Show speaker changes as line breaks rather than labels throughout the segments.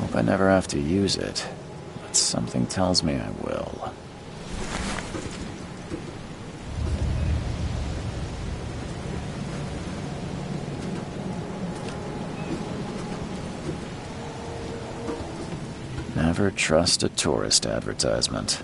Hope I never have to use it, but something tells me I will. Never trust a tourist advertisement.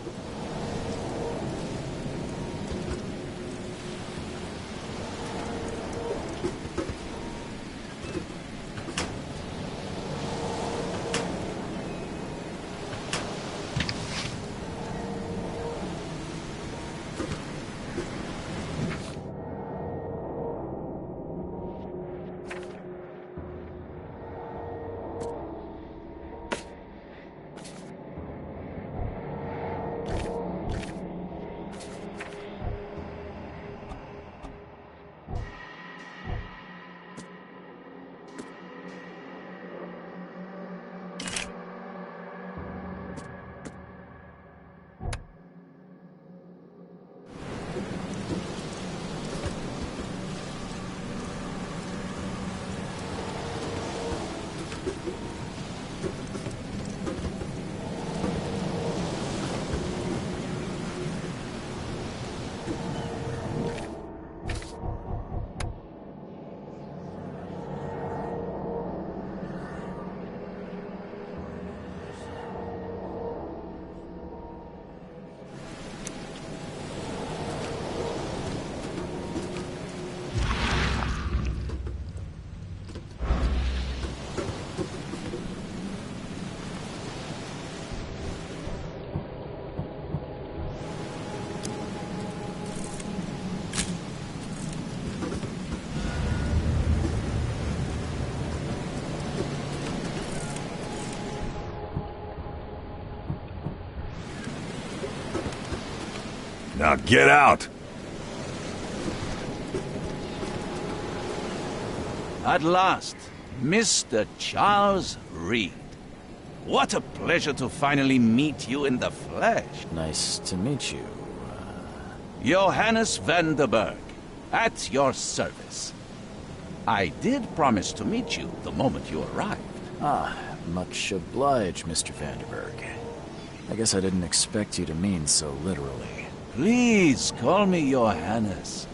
Now get out!
At last, Mr. Charles Reed. What a pleasure to finally meet you in the flesh.
Nice to meet you.
Johannes Vanderberg, at your service. I did promise to meet you the moment you arrived.
Ah, much obliged, Mr. Vanderberg. I guess I didn't expect you to mean so literally.
Please call me Johannes.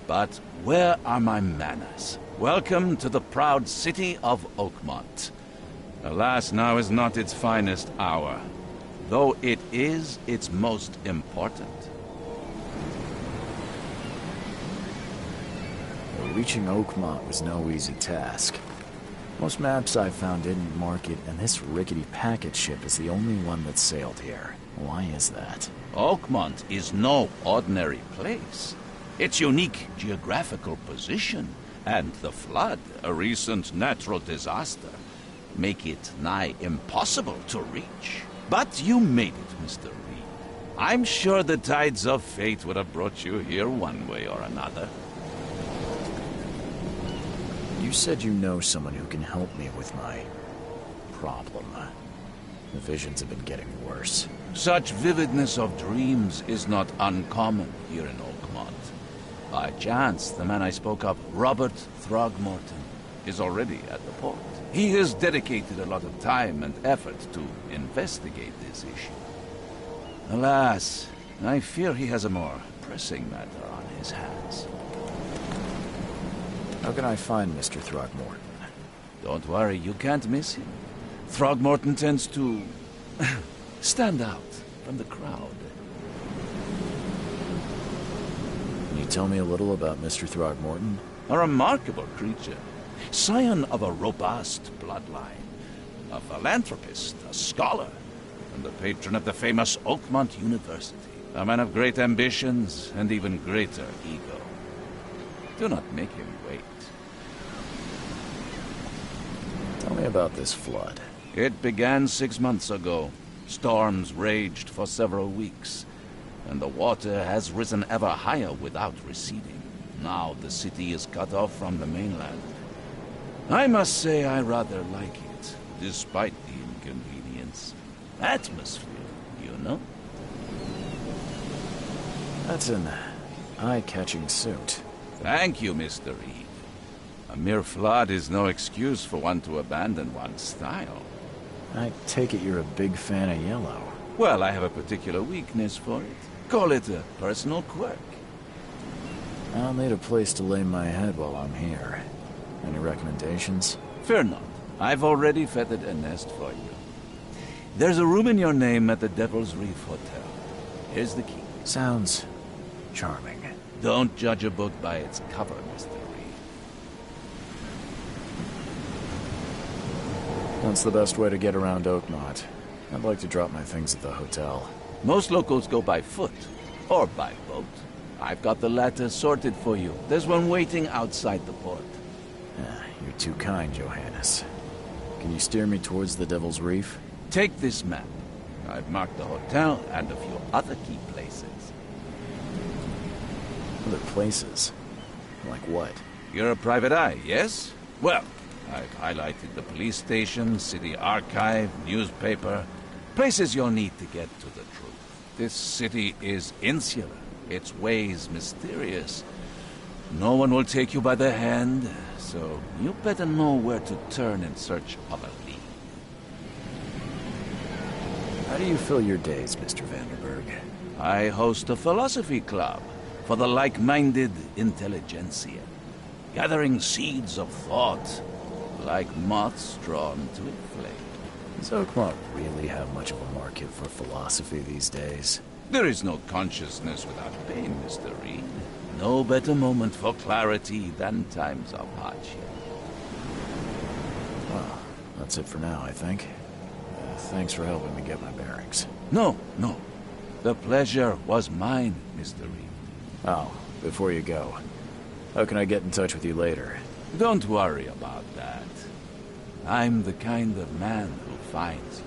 But where are my manners? Welcome to the proud city of Oakmont. Alas, now is not its finest hour, though it is its most important.
Reaching Oakmont was no easy task. Most maps I've found didn't mark it, and this rickety packet ship is the only one that sailed here. Why is that?
Oakmont is no ordinary place. Its unique geographical position and the flood, a recent natural disaster, make it nigh impossible to reach. But you made it, Mr. Reed. I'm sure the tides of fate would have brought you here one way or another.
You said you know someone who can help me with my problem. The visions have been getting worse.
Such vividness of dreams is not uncommon here in Oakmont. By chance, the man I spoke of, Robert Throgmorton, is already at the port. He has dedicated a lot of time and effort to investigate this issue. Alas, I fear he has a more pressing matter on his hands.
How can I find Mr. Throgmorton?
Don't worry, you can't miss him. Throgmorton tends to stand out from the crowd.
Can you tell me a little about Mr. Throgmorton?
A remarkable creature, scion of a robust bloodline, a philanthropist, a scholar, and the patron of the famous Oakmont University. A man of great ambitions and even greater ego. Do not make him wait.
Tell me about this flood.
It began 6 months ago. Storms raged for several weeks, and the water has risen ever higher without receding. Now the city is cut off from the mainland. I must say I rather like it, despite the inconvenience. Atmosphere, you know?
That's an eye-catching suit.
Thank you, Mr. Reed. A mere flood is no excuse for one to abandon one's style.
I take it you're a big fan of yellow.
Well, I have a particular weakness for it. Call it a personal quirk.
I'll need a place to lay my head while I'm here. Any recommendations?
Fear not. I've already feathered a nest for you. There's a room in your name at the Devil's Reef Hotel. Here's the key.
Sounds charming.
Don't judge a book by its cover, Mr. Reed.
What's the best way to get around Oakmont? I'd like to drop my things at the hotel.
Most locals go by foot, or by boat. I've got the latter sorted for you. There's one waiting outside the port.
You're too kind, Johannes. Can you steer me towards the Devil's Reef?
Take this map. I've marked the hotel and a few other key places.
Other places? Like what?
You're a private eye, yes? Well, I've highlighted the police station, city archive, newspaper, places you'll need to get to the truth. This city is insular, its ways mysterious. No one will take you by the hand, so you better know where to turn in search of a lead.
How do you fill your days, Mr. Vanderberg?
I host a philosophy club for the like-minded intelligentsia, gathering seeds of thought like moths drawn to a flame.
Does Oakmont really have much of a market for philosophy these days?
There is no consciousness without pain, Mr. Reed. No better moment for clarity than times of hardship.
Well, that's it for now, I think. Thanks for helping me get my bearings.
No. The pleasure was mine, Mr. Reed.
Oh, before you go, how can I get in touch with you later?
Don't worry about that. I'm the kind of man who finds you.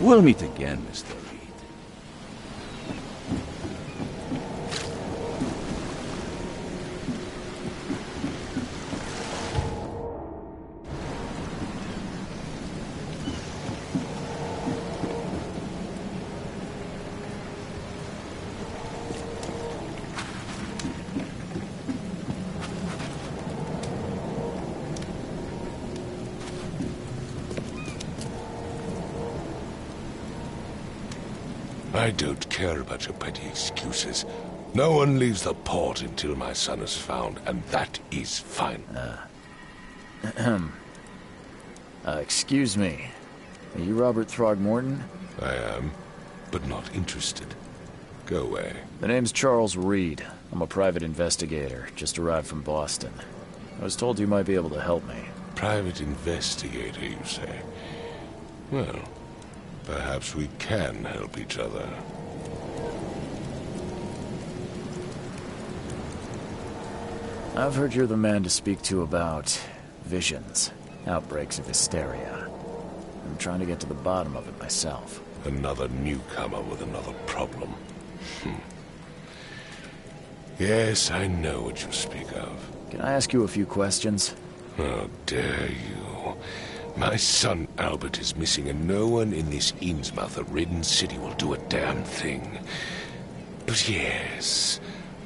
We'll meet again, Mr. Reed.
I don't care about your petty excuses. No one leaves the port until my son is found, and that is fine.
Excuse me. Are you Robert Throgmorton?
I am, but not interested. Go away.
The name's Charles Reed. I'm a private investigator, just arrived from Boston. I was told you might be able to help me.
Private investigator, you say? Well, perhaps we can help each other.
I've heard you're the man to speak to about visions, outbreaks of hysteria. I'm trying to get to the bottom of it myself.
Another newcomer with another problem. Yes, I know what you speak of.
Can I ask you a few questions?
How dare you? My son Albert is missing, and no one in this Innsmouth-ridden city will do a damn thing. But yes,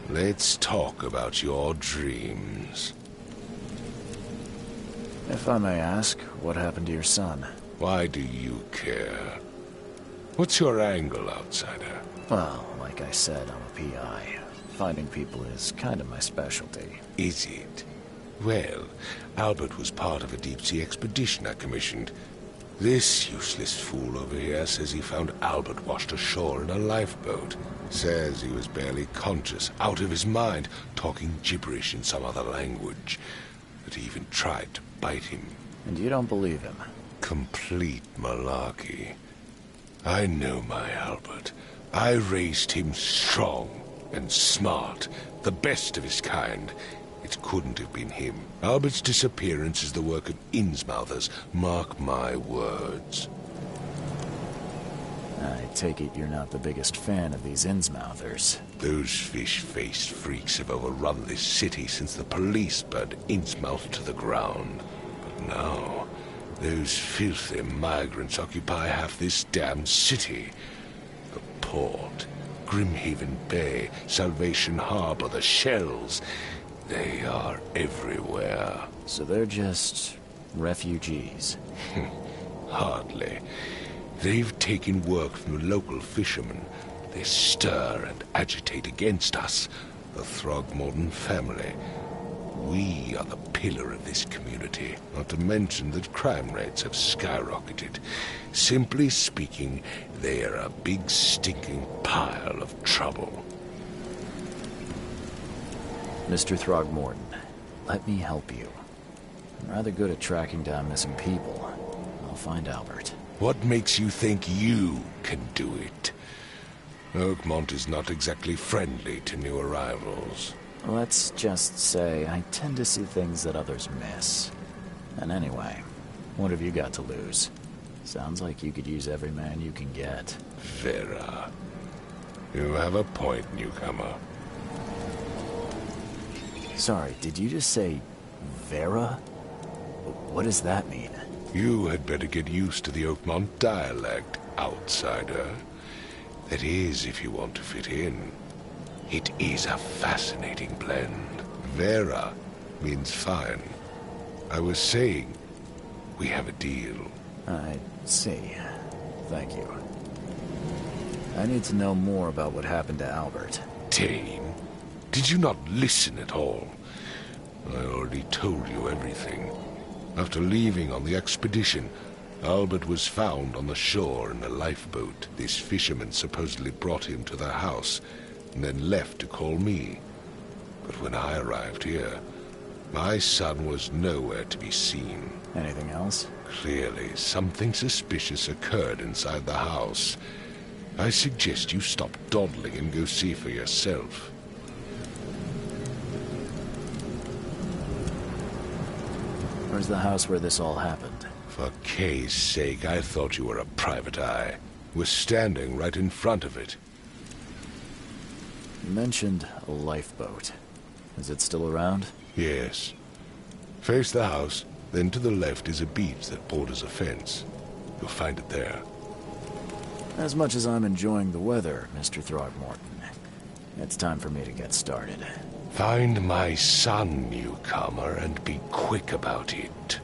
let's talk about your dreams.
If I may ask, what happened to your son?
Why do you care? What's your angle, outsider?
Well, like I said, I'm a PI. Finding people is kind of my specialty.
Is it? Well, Albert was part of a deep-sea expedition I commissioned. This useless fool over here says he found Albert washed ashore in a lifeboat. Says he was barely conscious, out of his mind, talking gibberish in some other language. That he even tried to bite him.
And you don't believe him?
Complete malarkey. I know my Albert. I raised him strong and smart, the best of his kind. It couldn't have been him. Albert's disappearance is the work of Innsmouthers, mark my words.
I take it you're not the biggest fan of these Innsmouthers.
Those fish-faced freaks have overrun this city since the police burned Innsmouth to the ground. But now, those filthy migrants occupy half this damned city. The port, Grimhaven Bay, Salvation Harbor, the shells. They are everywhere.
So they're just refugees?
Hardly. They've taken work from the local fishermen. They stir and agitate against us, the Throgmorton family. We are the pillar of this community, not to mention that crime rates have skyrocketed. Simply speaking, they are a big stinking pile of trouble.
Mr. Throgmorton, let me help you. I'm rather good at tracking down missing people. I'll find Albert.
What makes you think you can do it? Oakmont is not exactly friendly to new arrivals.
Let's just say I tend to see things that others miss. And anyway, what have you got to lose? Sounds like you could use every man you can get.
Vera. You have a point, newcomer.
Sorry, did you just say Vera? What does that mean?
You had better get used to the Oakmont dialect, outsider. That is, if you want to fit in. It is a fascinating blend. Vera means fine. I was saying, we have a deal.
I see. Thank you. I need to know more about what happened to Albert.
Dane, did you not listen at all? I already told you everything. After leaving on the expedition, Albert was found on the shore in a lifeboat. This fisherman supposedly brought him to their house, and then left to call me. But when I arrived here, my son was nowhere to be seen.
Anything else?
Clearly, something suspicious occurred inside the house. I suggest you stop dawdling and go see for yourself.
Where's the house where this all happened?
For Kay's sake, I thought you were a private eye. We're standing right in front of it.
You mentioned a lifeboat. Is it still around?
Yes. Face the house, then to the left is a beach that borders a fence. You'll find it there.
As much as I'm enjoying the weather, Mr. Throgmorton, it's time for me to get started.
Find my son, newcomer, and be quick about it.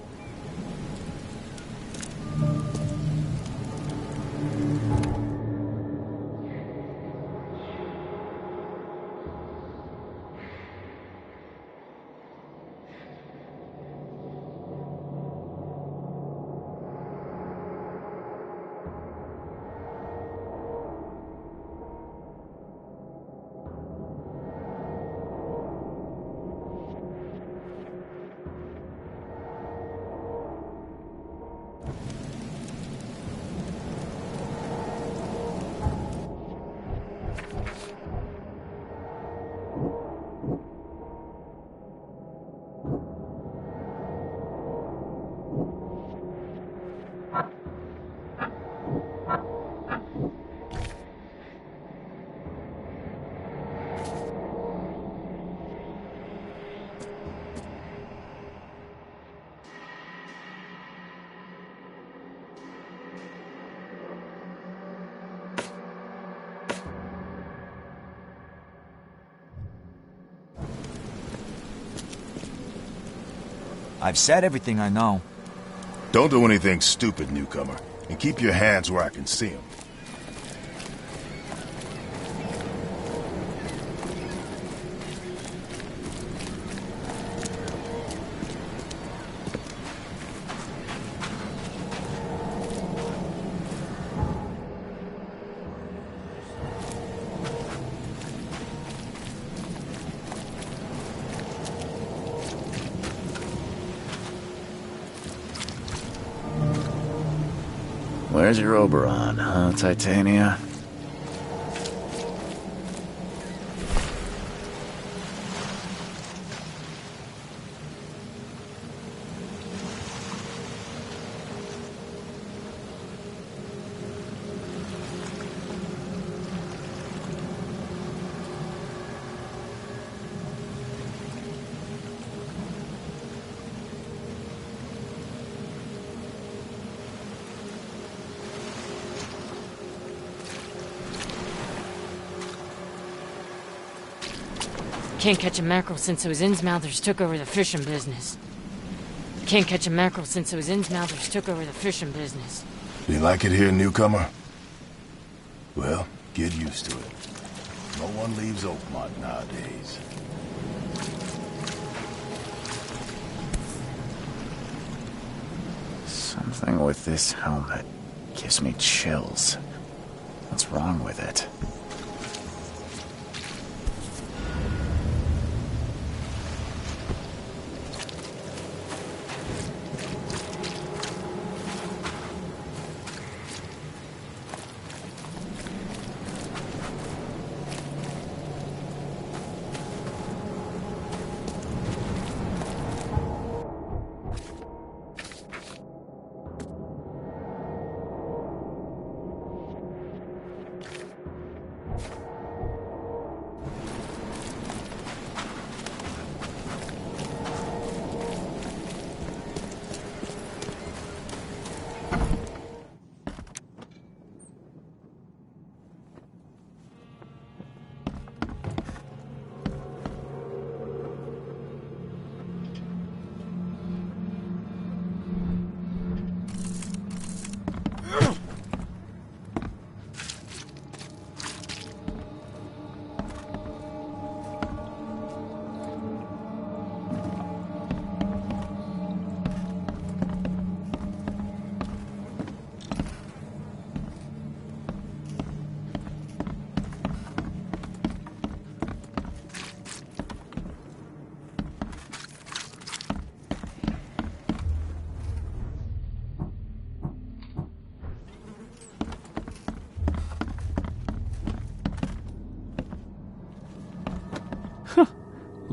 I've said everything I know.
Don't do anything stupid, newcomer. And keep your hands where I can see them.
Where's your Oberon, huh, Titania?
Can't catch a mackerel since those Innsmouthers took over the fishing business. Can't catch a mackerel since those Innsmouthers took over the fishing business.
You like it here, newcomer? Well, get used to it. No one leaves Oakmont nowadays.
Something with this helmet gives me chills. What's wrong with it?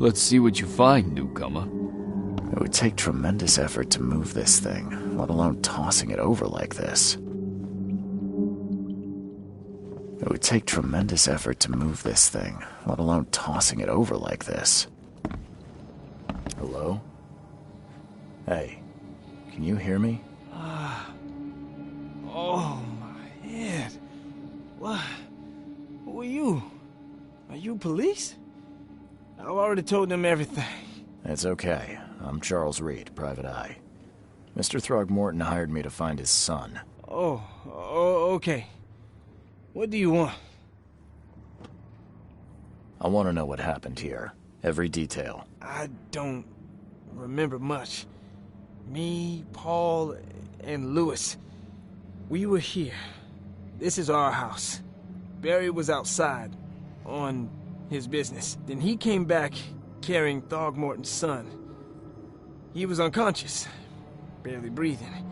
Let's see what you find, newcomer.
It would take tremendous effort to move this thing, let alone tossing it over like this. It would take tremendous effort to move this thing, let alone tossing it over like this. Hello? Hey, can you hear me?
Oh, my head. What? Who are you? Are you police? I've already told them everything.
It's okay. I'm Charles Reed, Private Eye. Mr. Throgmorton hired me to find his son.
Oh, okay. What do you want?
I want to know what happened here. Every detail.
I don't remember much. Me, Paul, and Lewis, we were here. This is our house. Barry was outside, on his business. Then he came back carrying Throgmorton's son. He was unconscious, barely breathing.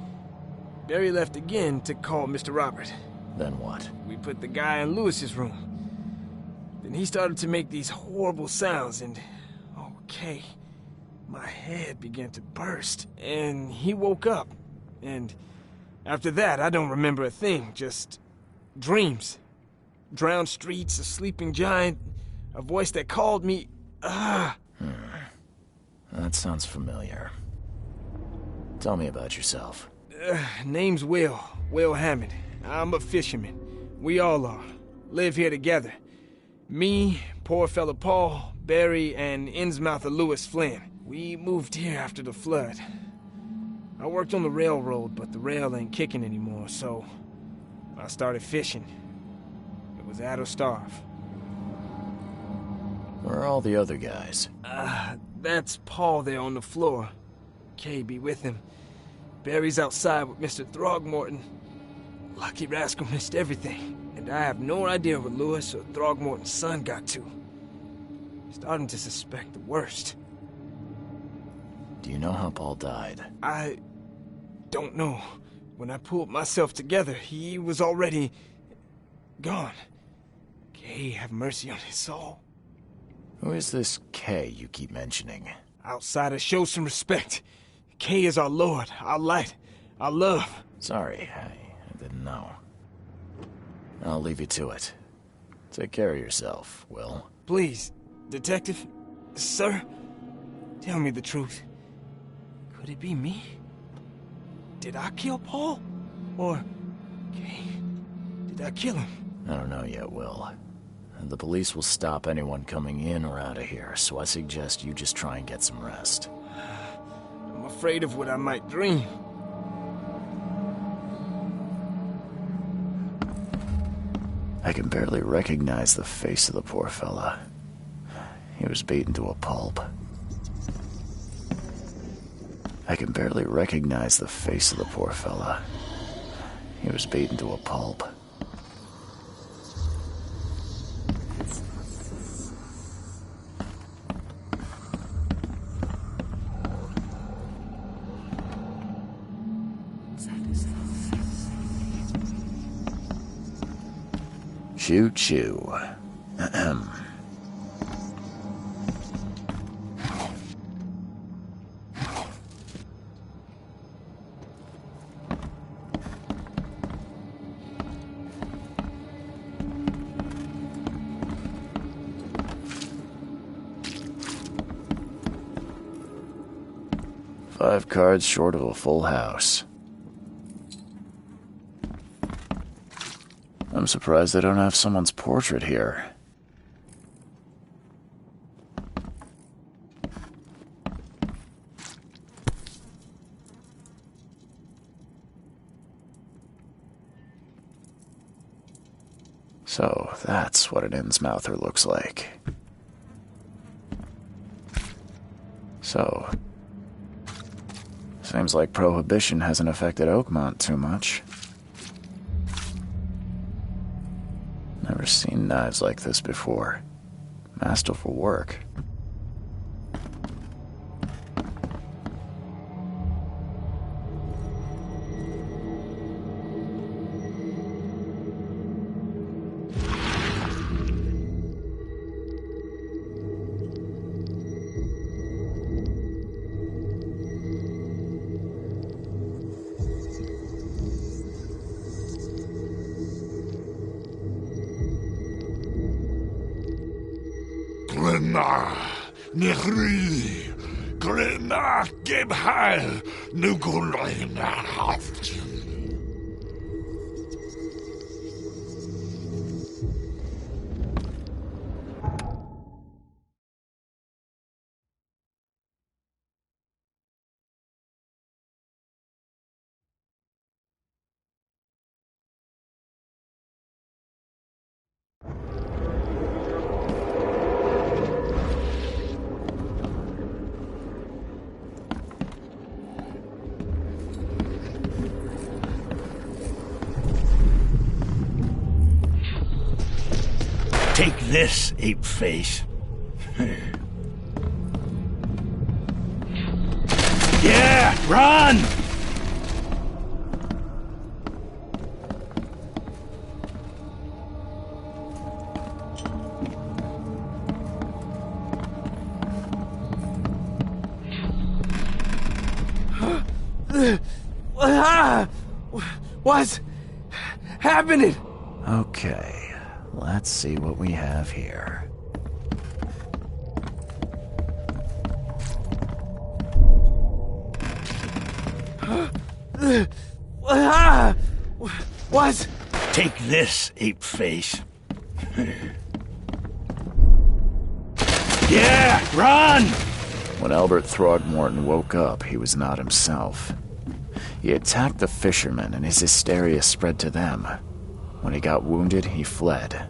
Barry left again to call Mr. Robert.
Then what?
We put the guy in Lewis's room. Then he started to make these horrible sounds and... okay, my head began to burst. And he woke up. And after that, I don't remember a thing, just dreams. Drowned streets, a sleeping giant, a voice that called me...
That sounds familiar. Tell me about yourself.
Name's Will Hammond. I'm a fisherman. We all are. Live here together. Me, poor fella Paul, Barry, and Innsmouther Lewis Flynn. We moved here after the flood. I worked on the railroad, but the rail ain't kicking anymore, so I started fishing. It was at or starve.
Where are all the other guys?
That's Paul there on the floor. Kay be with him. Barry's outside with Mr. Throgmorton. Lucky rascal missed everything. And I have no idea where Lewis or Throgmorton's son got to. Starting to suspect the worst.
Do you know how Paul died?
I don't know. When I pulled myself together, he was already gone. Kay have mercy on his soul.
Who is this K you keep mentioning?
Outsiders, show some respect. Kay is our lord, our light, our love.
Sorry, I didn't know. I'll leave you to it. Take care of yourself, Will.
Please, detective, sir, tell me the truth. Could it be me? Did I kill Paul? Or, Kay, did I kill him?
I don't know yet, Will. The police will stop anyone coming in or out of here, so I suggest you just try and get some rest.
I'm afraid of what I might dream.
I can barely recognize the face of the poor fella. He was beaten to a pulp. I can barely recognize the face of the poor fella. He was beaten to a pulp. Choo choo. Ahem. Five cards short of a full house. I'm surprised they don't have someone's portrait here. So, that's what an Innsmouther looks like. So, seems like Prohibition hasn't affected Oakmont too much. Never seen knives like this before. Masterful work.
Grima, Nihri, Grima, Gebhal, Nugulina.
Take this, ape face. Yeah, run!
What's happening?
Okay, let's see what we have here.
What?
Take this, ape face. Yeah, run!
When Albert Throgmorton woke up, he was not himself. He attacked the fishermen, and his hysteria spread to them. When he got wounded, he fled.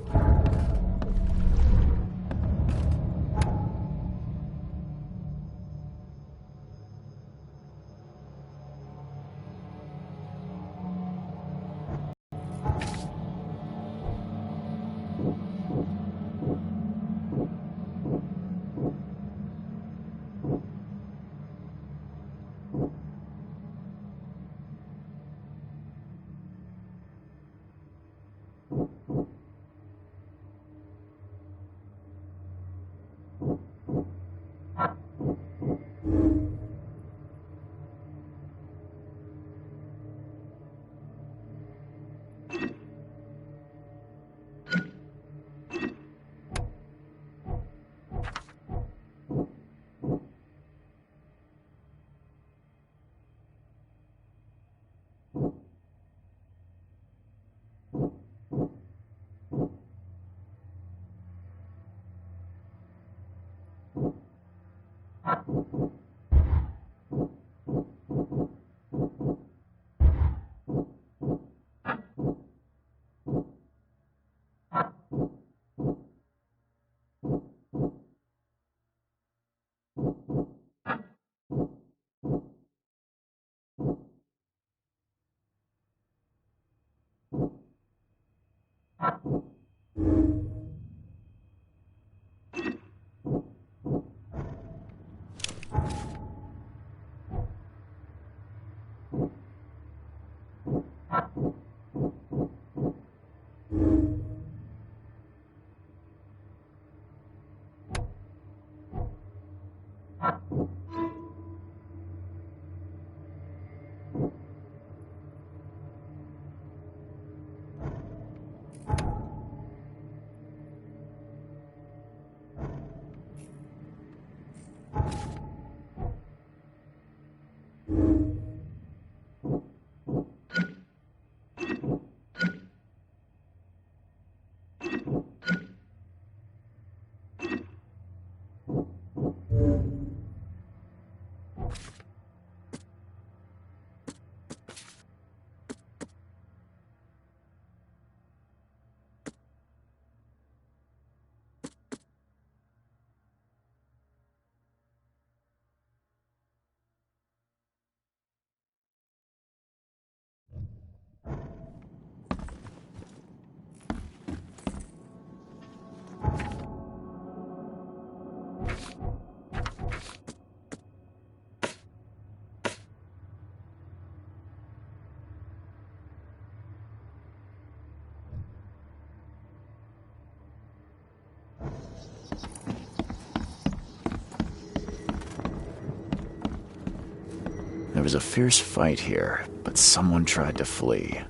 There was a fierce fight here, but someone tried to flee.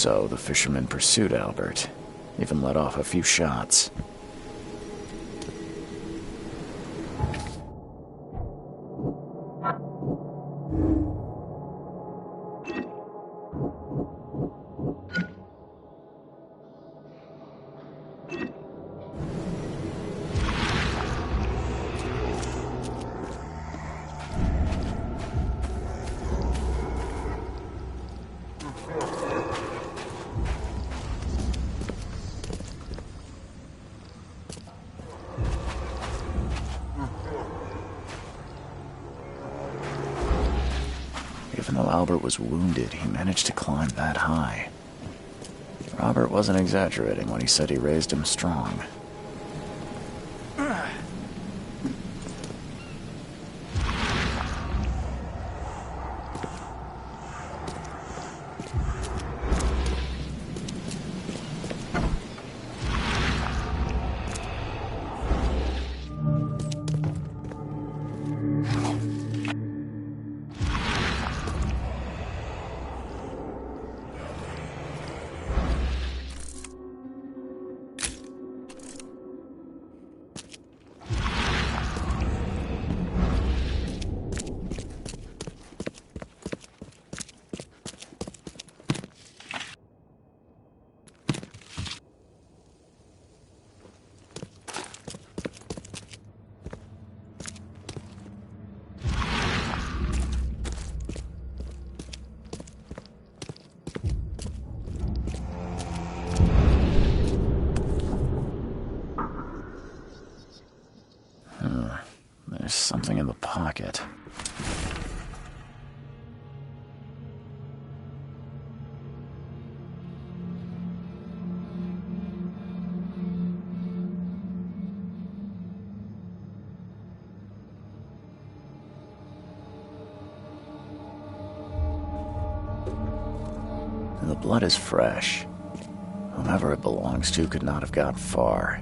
So the fisherman pursued Albert, even let off a few shots. Even though Albert was wounded, he managed to climb that high. Robert wasn't exaggerating when he said he raised him strong. There's something in the pocket. The blood is fresh. Whomever it belongs to could not have got far.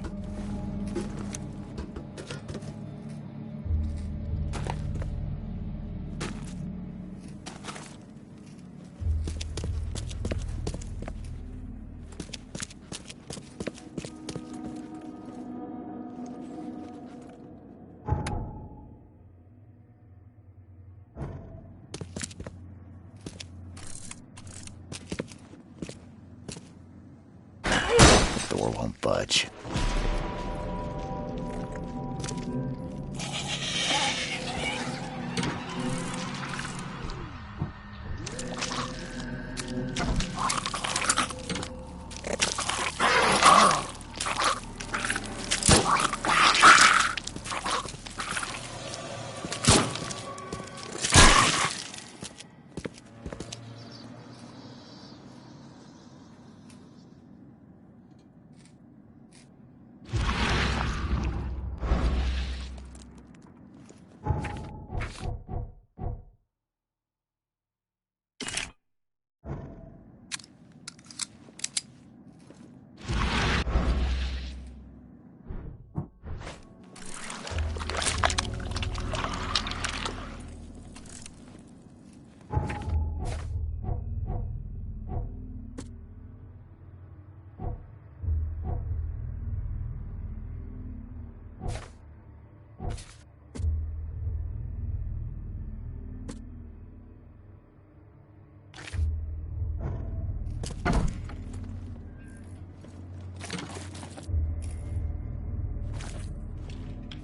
The door won't budge.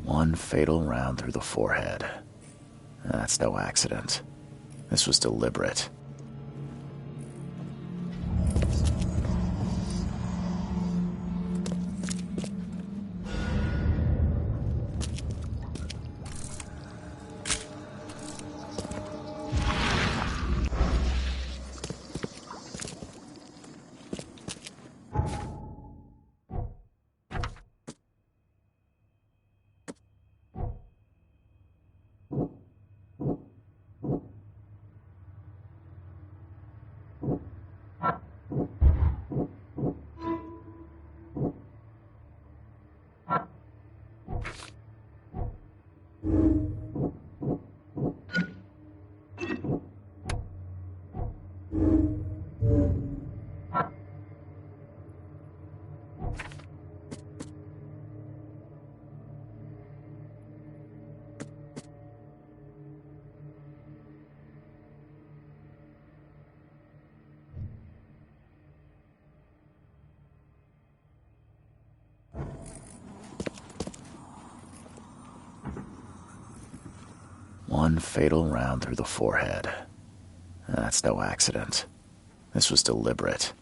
One fatal round through the forehead. That's no accident. This was deliberate. one fatal round through the forehead. That's no accident. This was deliberate.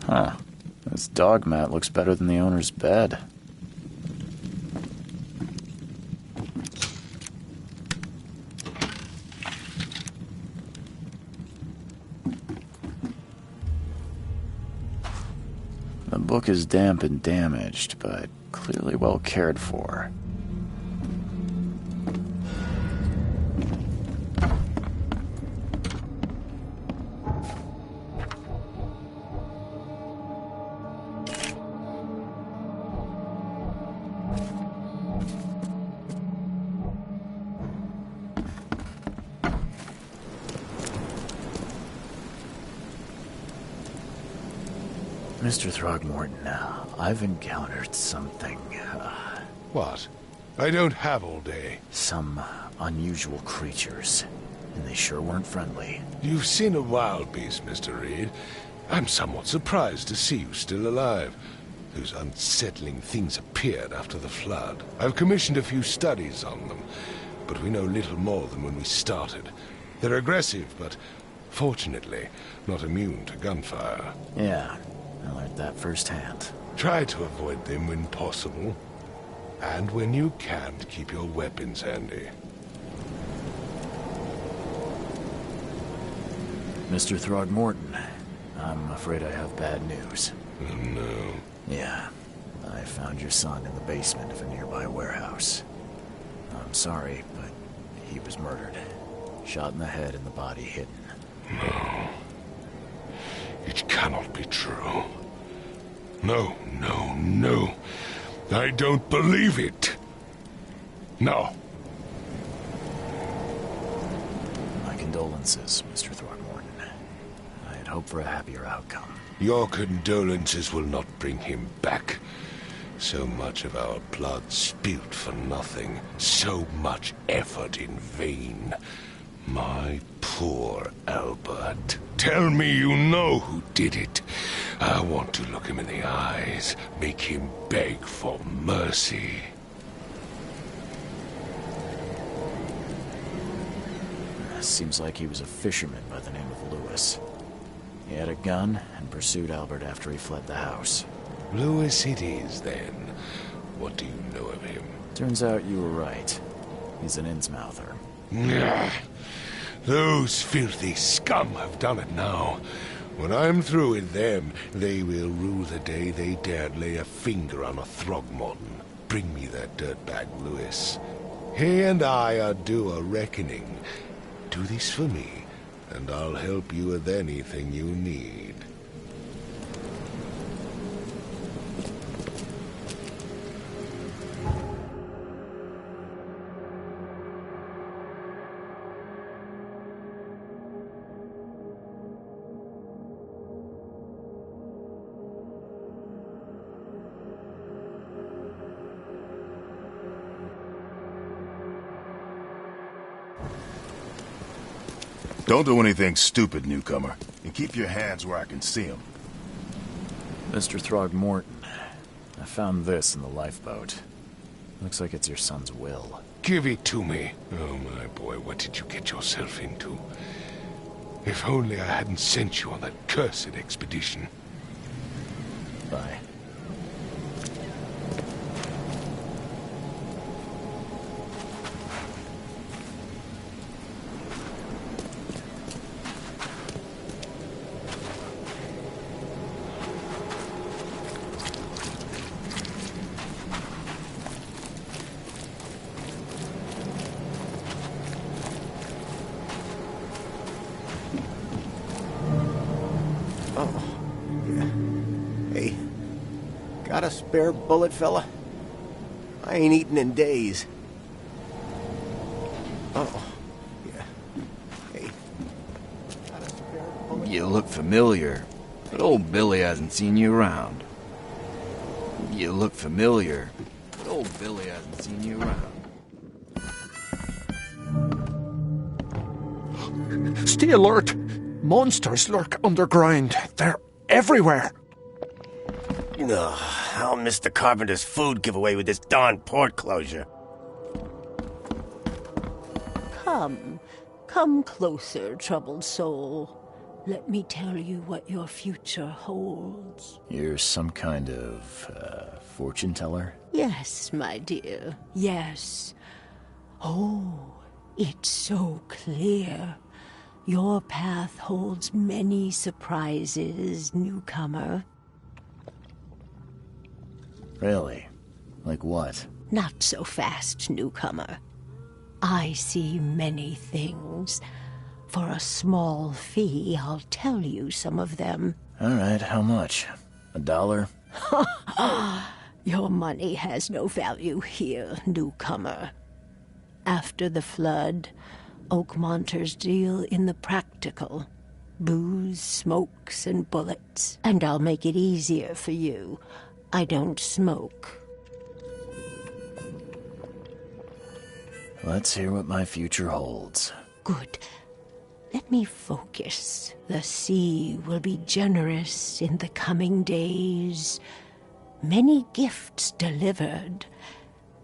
Huh. This dog mat looks better than the owner's bed. The book is damp and damaged, but clearly well cared for. Mr. Throgmorton, I've encountered something,
What? I don't have all day.
some unusual creatures, and they sure weren't friendly.
You've seen a wild beast, Mr. Reed. I'm somewhat surprised to see you still alive. Those unsettling things appeared after the flood. I've commissioned a few studies on them, but we know little more than when we started. They're aggressive, but fortunately not immune to gunfire.
Yeah, I learned that firsthand.
Try to avoid them when possible. And when you can, keep your weapons handy.
Mr. Throgmorton, I'm afraid I have bad news.
Oh, no.
Yeah, I found your son in the basement of a nearby warehouse. I'm sorry, but he was murdered. Shot in the head and the body hidden.
No. It cannot be true. No, no, no. I don't believe it. No.
My condolences, Mr. Throgmorton. I had hoped for a happier outcome.
Your condolences will not bring him back. So much of our blood spilt for nothing. So much effort in vain. My poor Albert. Tell me you know who did it. I want to look him in the eyes, make him beg for mercy.
Seems like he was a fisherman by the name of Lewis. He had a gun and pursued Albert after he fled the house.
Lewis it is, then. What do you know of him?
Turns out you were right. He's an Innsmouther.
Nah. Those filthy scum have done it now. When I'm through with them, they will rue the day they dared lay a finger on a Throgmorton. Bring me that dirtbag, Lewis. He and I are due a reckoning. Do this for me, and I'll help you with anything you need.
Don't do anything stupid, newcomer. And keep your hands where I can see them.
Mr. Throgmorton, I found this in the lifeboat. Looks like it's your son's will.
Give it to me. Oh, my boy, what did you get yourself into? If only I hadn't sent you on that cursed expedition.
Bye.
Hey, got a spare bullet, fella? I ain't eaten in days. Oh, yeah. Hey, got a spare bullet?
You look familiar, but old Billy hasn't seen you around. You look familiar, but old Billy hasn't seen you around.
Stay alert! Monsters lurk underground. They're everywhere.
Ugh, I'll miss the carpenter's food giveaway with this darn port closure.
Come closer, troubled soul. Let me tell you what your future holds.
You're some kind of, fortune teller?
Yes, my dear, yes. Oh, it's so clear. Your path holds many surprises, newcomer.
Really? Like what?
Not so fast, newcomer. I see many things. For a small fee, I'll tell you some of them.
All right, how much? $1?
Your money has no value here, newcomer. After the flood, Oakmonters deal in the practical. Booze, smokes, and bullets. And I'll make it easier for you. I don't smoke.
Let's hear what my future holds.
Good. Let me focus. The sea will be generous in the coming days. Many gifts delivered,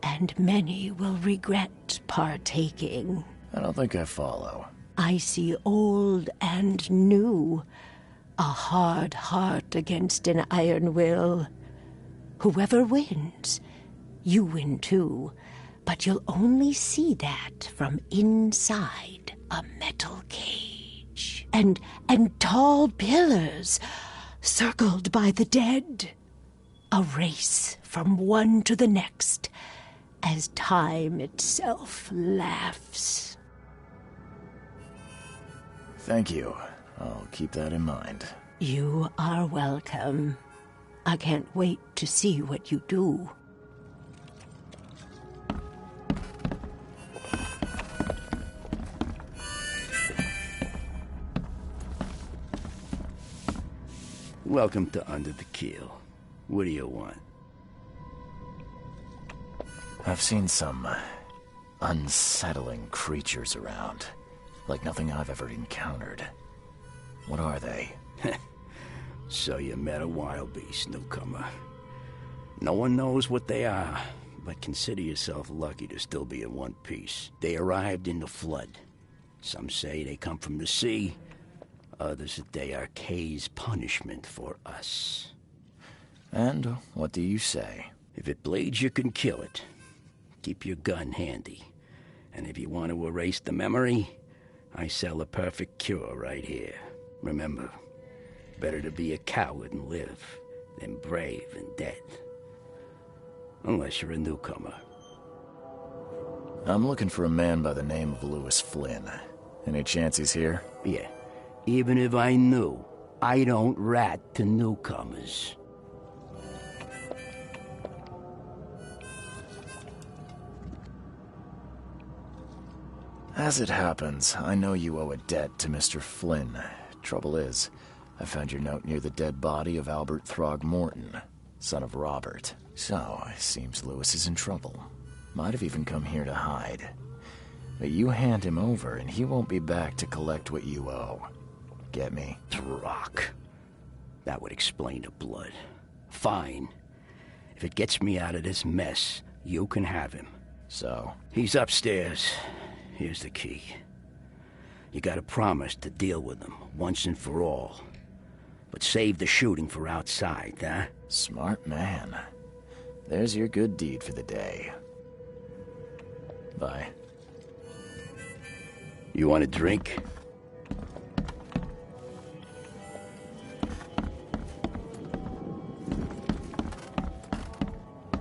and many will regret partaking.
I don't think I follow.
I see old and new. A hard heart against an iron will. Whoever wins, you win too. But you'll only see that from inside a metal cage. And tall pillars, circled by the dead. A race from one to the next, as time itself laughs.
Thank you. I'll keep that in mind.
You are welcome. I can't wait to see what you do.
Welcome to Under the Keel. What do you want?
I've seen some unsettling creatures around. Like nothing I've ever encountered. What are they?
So you met a wild beast, newcomer. No one knows what they are, but consider yourself lucky to still be in one piece. They arrived in the flood. Some say they come from the sea. Others that they are Kay's punishment for us.
And what do you say?
If it bleeds, you can kill it. Keep your gun handy. And if you want to erase the memory, I sell a perfect cure right here. Remember, better to be a coward and live than brave and dead. Unless you're a newcomer.
I'm looking for a man by the name of Lewis Flynn. Any chance he's here?
Yeah. Even if I knew, I don't rat to newcomers.
As it happens, I know you owe a debt to Mr. Flynn. Trouble is, I found your note near the dead body of Albert Throgmorton, son of Robert. So, it seems Lewis is in trouble. Might have even come here to hide. But you hand him over and he won't be back to collect what you owe. Get me?
Throck. That would explain the blood. Fine. If it gets me out of this mess, you can have him.
So?
He's upstairs. Here's the key. You gotta promise to deal with them, once and for all. But save the shooting for outside, huh?
Smart man. There's your good deed for the day. Bye.
You want a drink?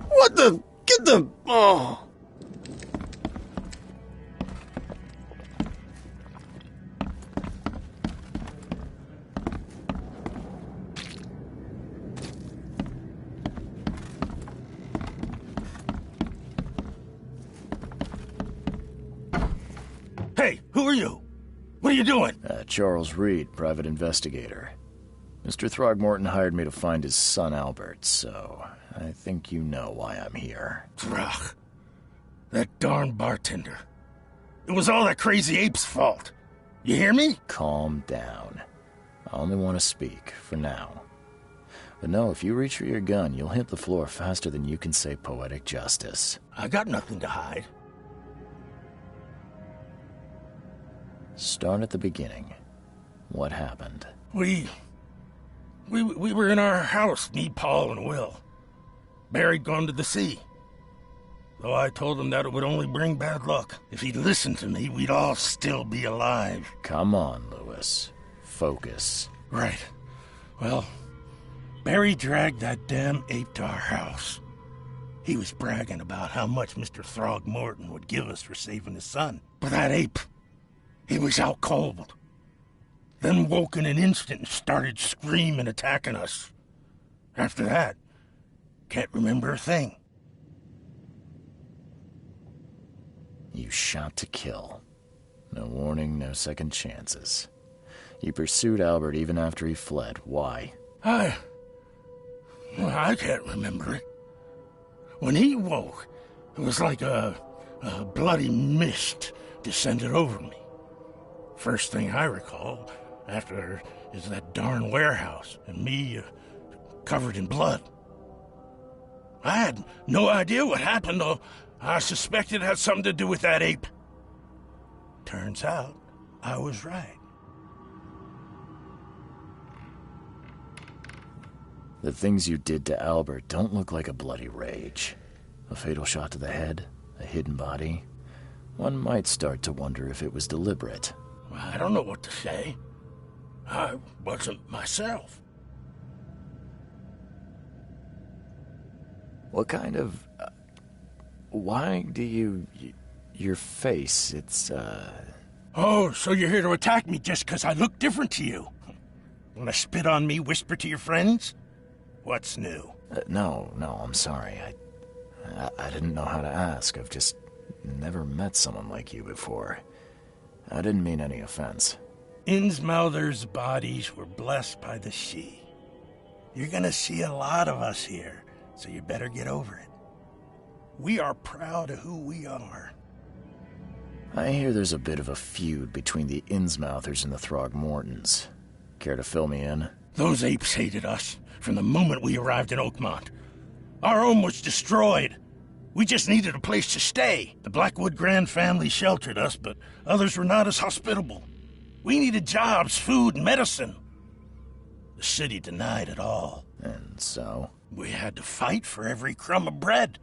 What the... Get the... Oh...
Hey, who are you? What are you doing?
Charles Reed, private investigator. Mr. Throgmorton hired me to find his son Albert, so I think you know why I'm here.
Throg. That darn bartender. It was all that crazy ape's fault. You hear me?
Calm down. I only want to speak, for now. But no, if you reach for your gun, you'll hit the floor faster than you can say poetic justice.
I got nothing to hide.
Start at the beginning. What happened?
We were in our house, me, Paul, and Will. Barry'd gone to the sea. Though I told him that it would only bring bad luck. If he'd listened to me, we'd all still be alive.
Come on, Lewis. Focus.
Right. Well, Barry dragged that damn ape to our house. He was bragging about how much Mr. Throgmorton would give us for saving his son. But that ape, he was out cold. Then woke in an instant and started screaming, attacking us. After that, can't remember a thing.
You shot to kill. No warning, no second chances. You pursued Albert even after he fled. Why?
I can't remember it. When he woke, it was like a bloody mist descended over me. First thing I recall after is that darn warehouse and me covered in blood. I had no idea what happened, though. I suspected it had something to do with that ape. Turns out I was right.
The things you did to Albert don't look like a bloody rage. A fatal shot to the head, a hidden body. One might start to wonder if it was deliberate.
I don't know what to say. I wasn't myself.
What kind of... why do you... your face, it's,
Oh, so you're here to attack me just because I look different to you? Wanna spit on me, whisper to your friends? What's new?
No, I'm sorry. I didn't know how to ask. I've just never met someone like you before. I didn't mean any offense.
Innsmouther's bodies were blessed by the sea. You're gonna see a lot of us here, so you better get over it. We are proud of who we are.
I hear there's a bit of a feud between the Innsmouthers and the Throgmortons. Care to fill me in?
Those apes hated us from the moment we arrived in Oakmont. Our home was destroyed. We just needed a place to stay. The Blackwood Grand family sheltered us, but others were not as hospitable. We needed jobs, food, and medicine. The city denied it all.
And so?
We had to fight for every crumb of bread.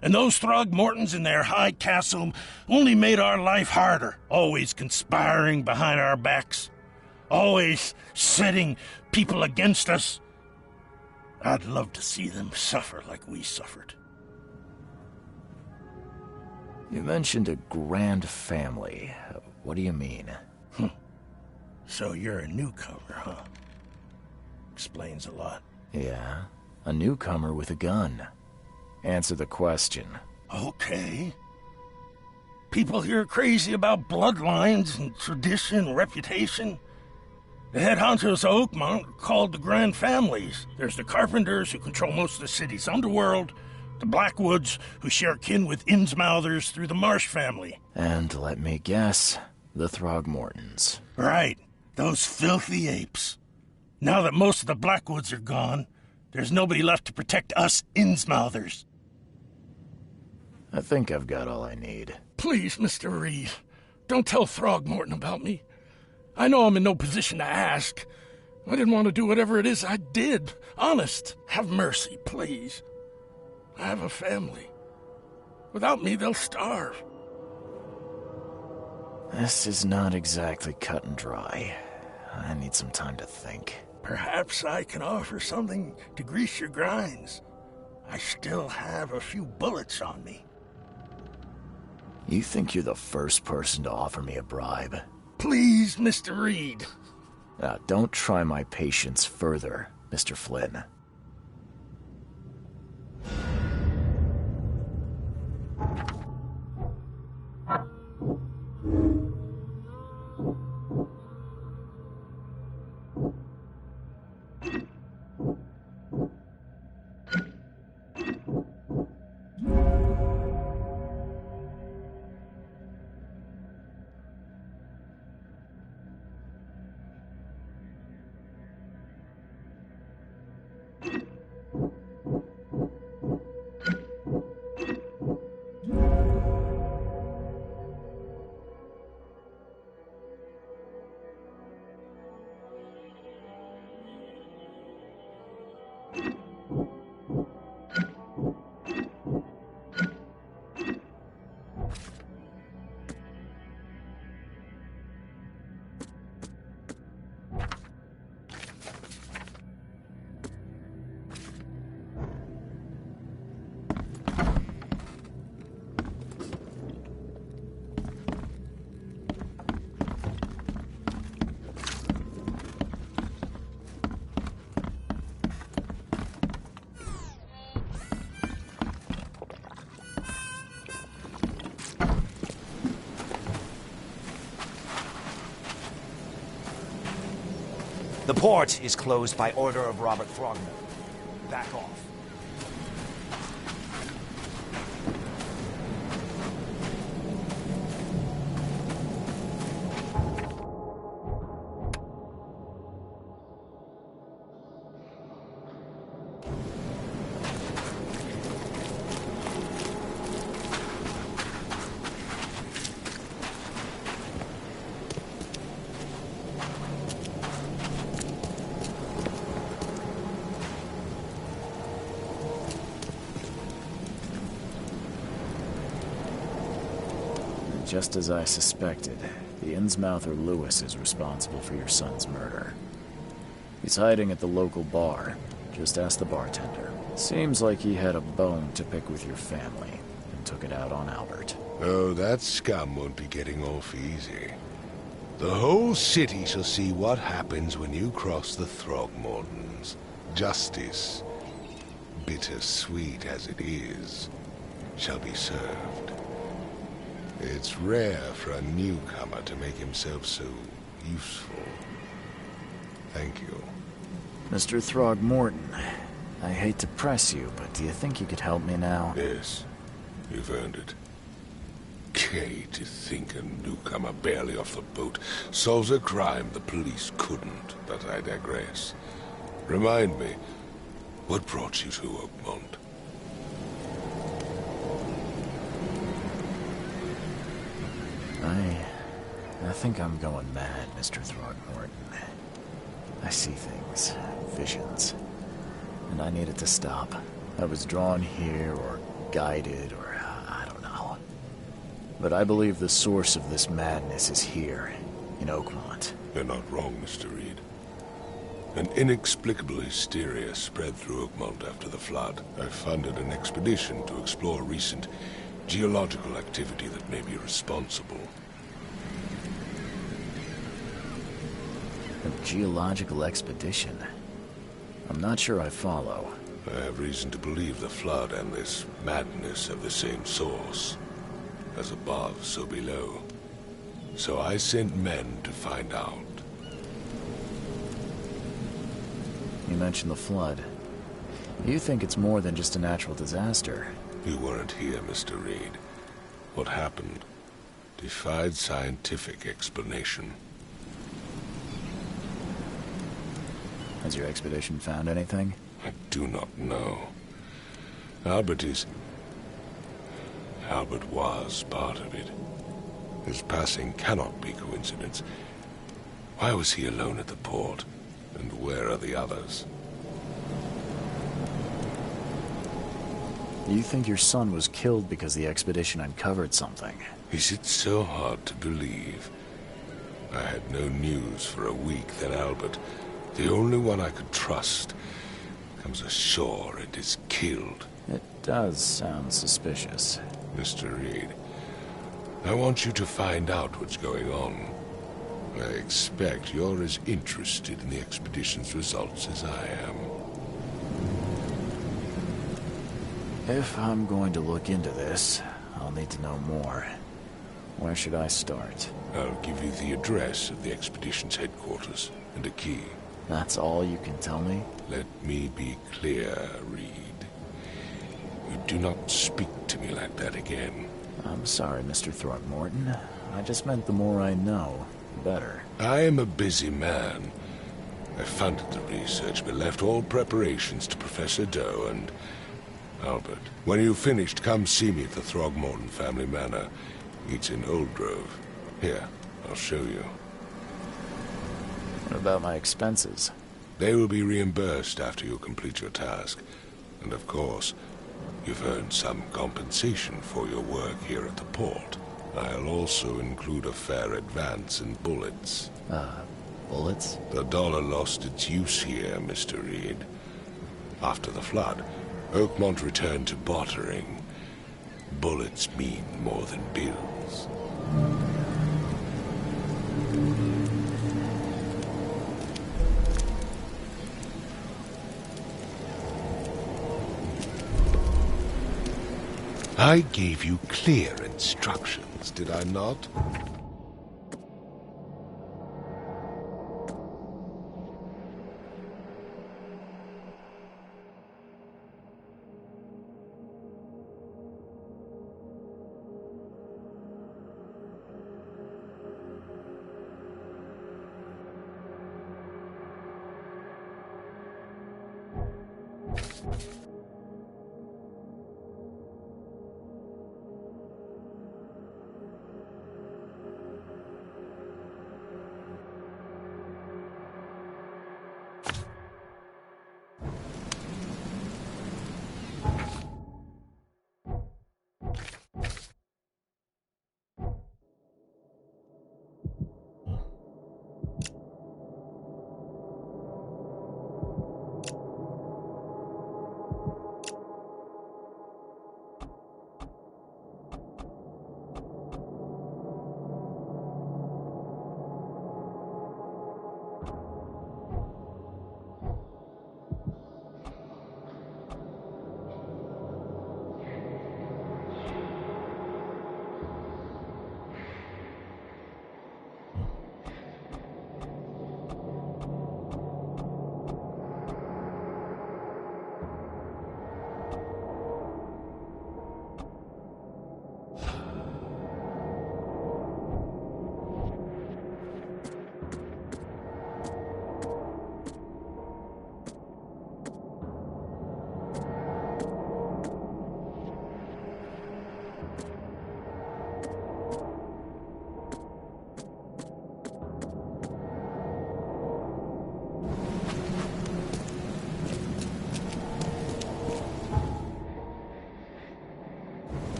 And those Throgmortons in their high castle only made our life harder, always conspiring behind our backs, always setting people against us. I'd love to see them suffer like we suffered.
You mentioned a grand family. What do you mean?
So you're a newcomer, huh? Explains a lot.
Yeah, a newcomer with a gun. Answer the question.
Okay. People here are crazy about bloodlines and tradition and reputation. The head honchos of Oakmont are called the Grand Families. There's the Carpenters, who control most of the city's underworld, the Blackwoods, who share kin with Innsmouthers through the Marsh family.
And let me guess, the Throgmortons.
Right. Those filthy apes. Now that most of the Blackwoods are gone, there's nobody left to protect us Innsmouthers.
I think I've got all I need.
Please, Mr. Reed. Don't tell Throgmorton about me. I know I'm in no position to ask. I didn't want to do whatever it is I did. Honest, have mercy, please. I have a family. Without me, they'll starve.
This is not exactly cut and dry. I need some time to think.
Perhaps I can offer something to grease your grinds. I still have a few bullets on me.
You think you're the first person to offer me a bribe?
Please, Mr. Reed.
Don't try my patience further, Mr. Flynn.
The port is closed by order of Robert Throgmorton. Back off.
Just as I suspected, the Innsmouther Lewis is responsible for your son's murder. He's hiding at the local bar. Just ask the bartender. Seems like he had a bone to pick with your family, and took it out on Albert.
Oh, that scum won't be getting off easy. The whole city shall see what happens when you cross the Throgmortons. Justice, bittersweet as it is, shall be served. It's rare for a newcomer to make himself so useful. Thank you.
Mr. Throgmorton, I hate to press you, but do you think you could help me now?
Yes, you've earned it. Gay to think a newcomer barely off the boat solves a crime the police couldn't, but I digress. Remind me, what brought you to Oakmont?
I think I'm going mad, Mr. Throgmorton. I see things, visions, and I need it to stop. I was drawn here, or guided, or I don't know. But I believe the source of this madness is here, in Oakmont.
You're not wrong, Mr. Reed. An inexplicable hysteria spread through Oakmont after the flood. I funded an expedition to explore recent geological activity that may be responsible.
A geological expedition? I'm not sure I follow.
I have reason to believe the flood and this madness have the same source. As above, so below. So I sent men to find out.
You mentioned the flood. You think it's more than just a natural disaster?
You weren't here, Mr. Reed. What happened defied scientific explanation.
Has your expedition found anything?
I do not know. Albert was part of it. His passing cannot be coincidence. Why was he alone at the port? And where are the others?
You think your son was killed because the expedition uncovered something?
Is it so hard to believe? I had no news for a week, then Albert, the only one I could trust, comes ashore and is killed.
It does sound suspicious.
Mr. Reed, I want you to find out what's going on. I expect you're as interested in the expedition's results as I am.
If I'm going to look into this, I'll need to know more. Where should I start?
I'll give you the address of the expedition's headquarters and a key.
That's all you can tell me?
Let me be clear, Reed. You do not speak to me like that again.
I'm sorry, Mr. Throckmorton. I just meant the more I know, the better.
I am a busy man. I funded the research, but left all preparations to Professor Doe and Albert. When you've finished, come see me at the Throgmorton family manor. It's in Old Grove. Here, I'll show you.
What about my expenses?
They will be reimbursed after you complete your task. And of course, you've earned some compensation for your work here at the port. I'll also include a fair advance in bullets.
Bullets?
The dollar lost its use here, Mr. Reed. After the flood, Oakmont returned to bartering. Bullets mean more than bills. I gave you clear instructions, did I not?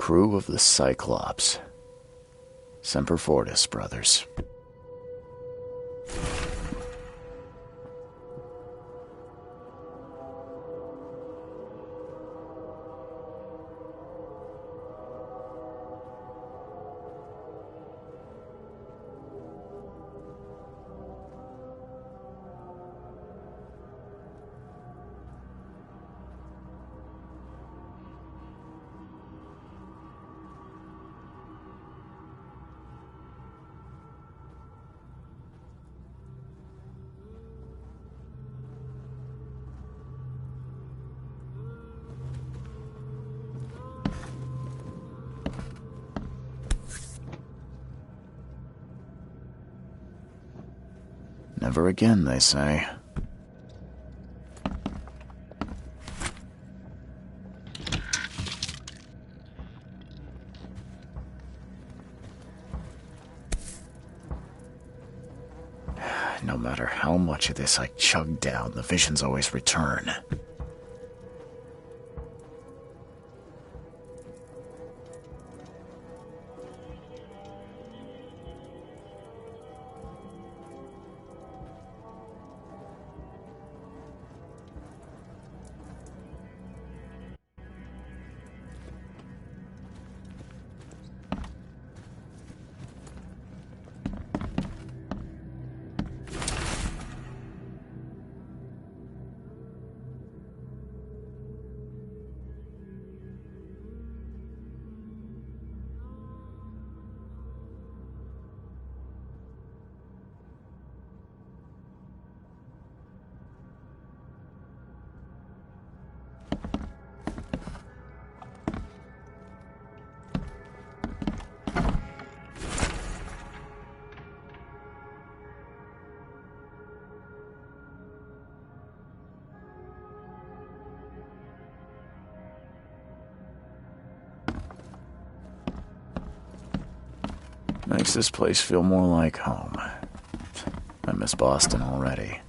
Crew of the Cyclops. Semper Fortis, brothers. Never again, they say. No matter how much of this I chug down, the visions always return. Makes this place feel more like home. I miss Boston already.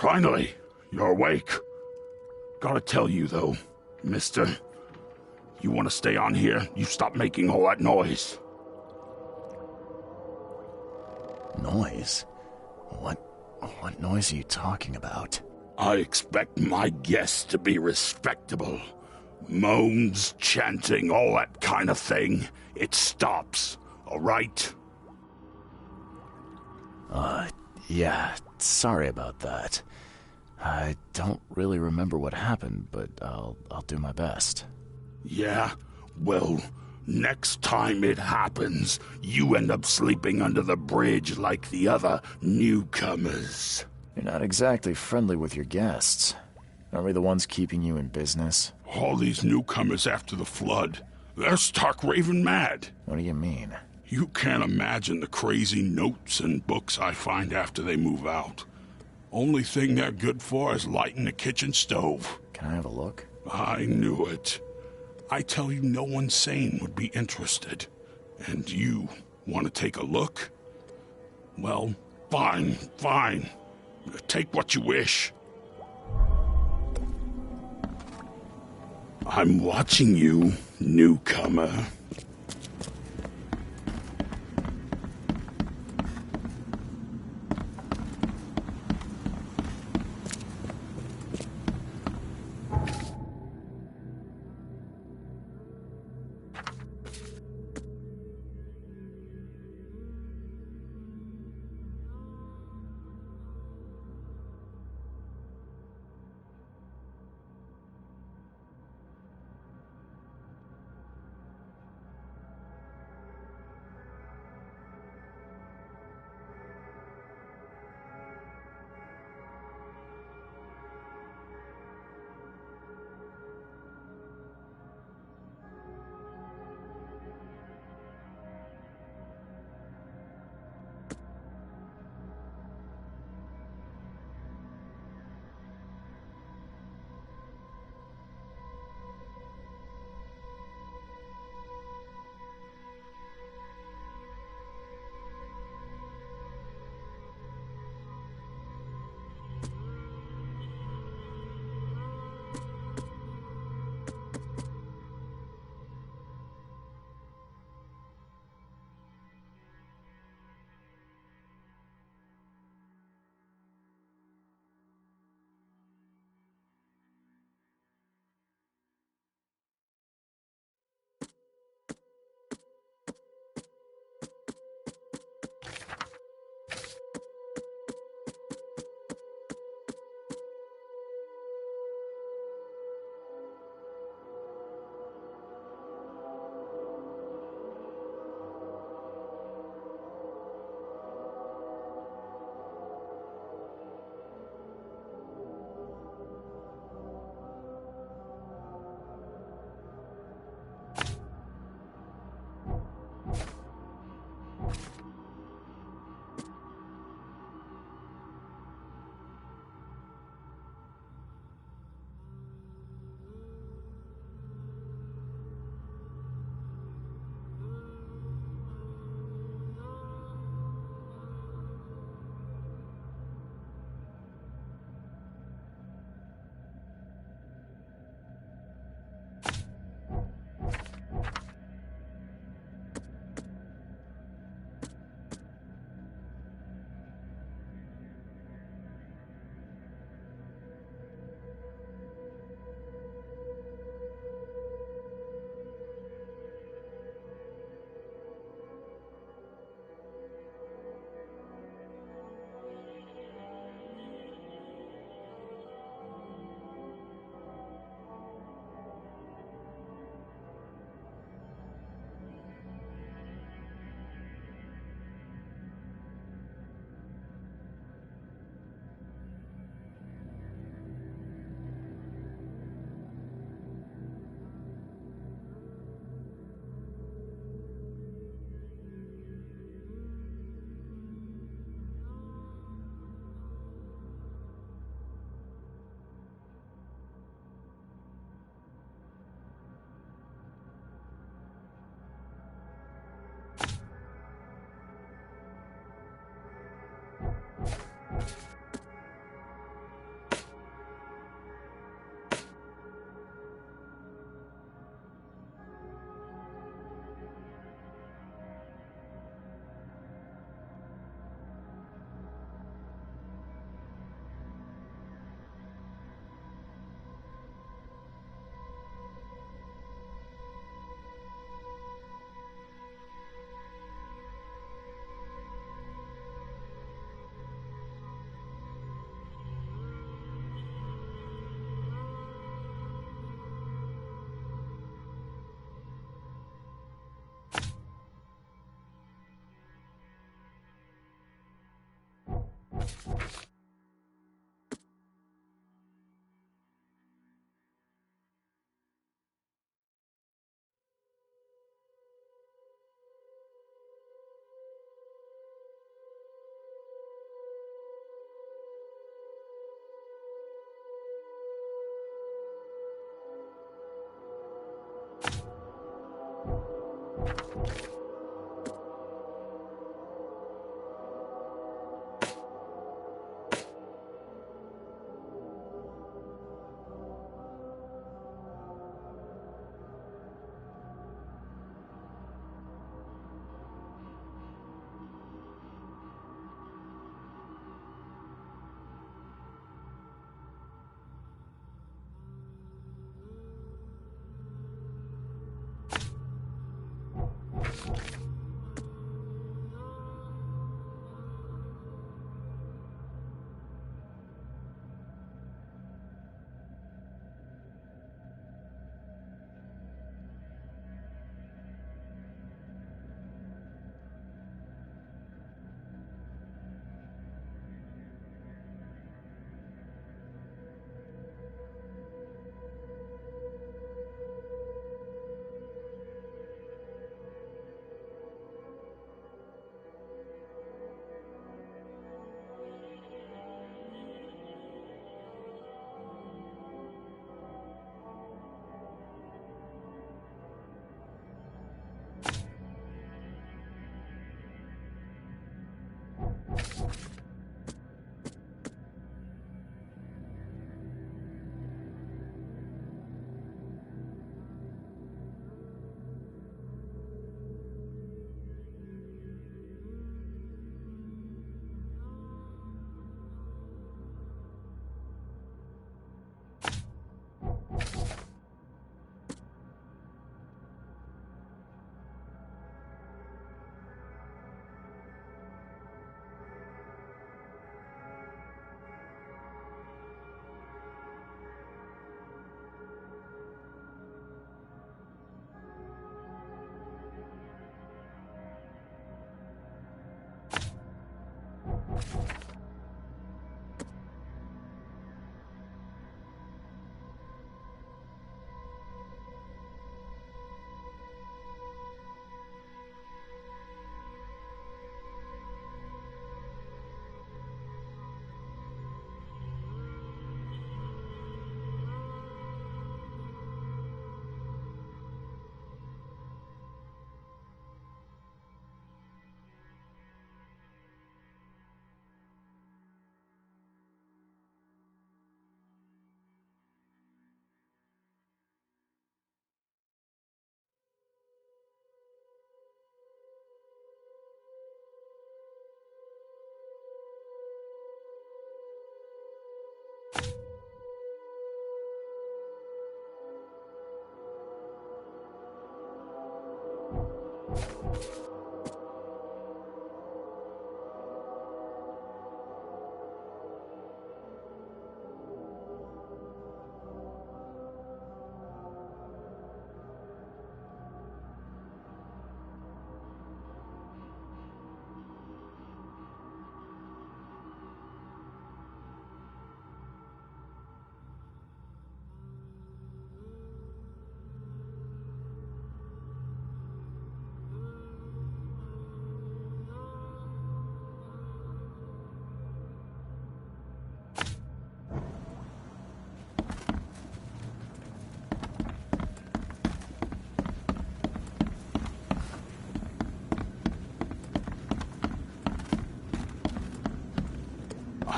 Finally, you're awake. Gotta tell you, though, mister, you want to stay on here, you stop making all that noise.
Noise? What noise are you talking about?
I expect my guests to be respectable. Moans, chanting, all that kind of thing. It stops, all right?
Yeah, sorry about that. I don't really remember what happened, but I'll do my best.
Yeah? Well, next time it happens, you end up sleeping under the bridge like the other newcomers.
You're not exactly friendly with your guests. Aren't we the ones keeping you in business?
All these newcomers after the flood, they're stark raving mad.
What do you mean?
You can't imagine the crazy notes and books I find after they move out. Only thing they're good for is lighting the kitchen stove.
Can I have a look?
I knew it. I tell you, no one sane would be interested. And you want to take a look? Well, fine. Take what you wish. I'm watching you, newcomer.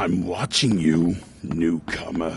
I'm watching you, newcomer.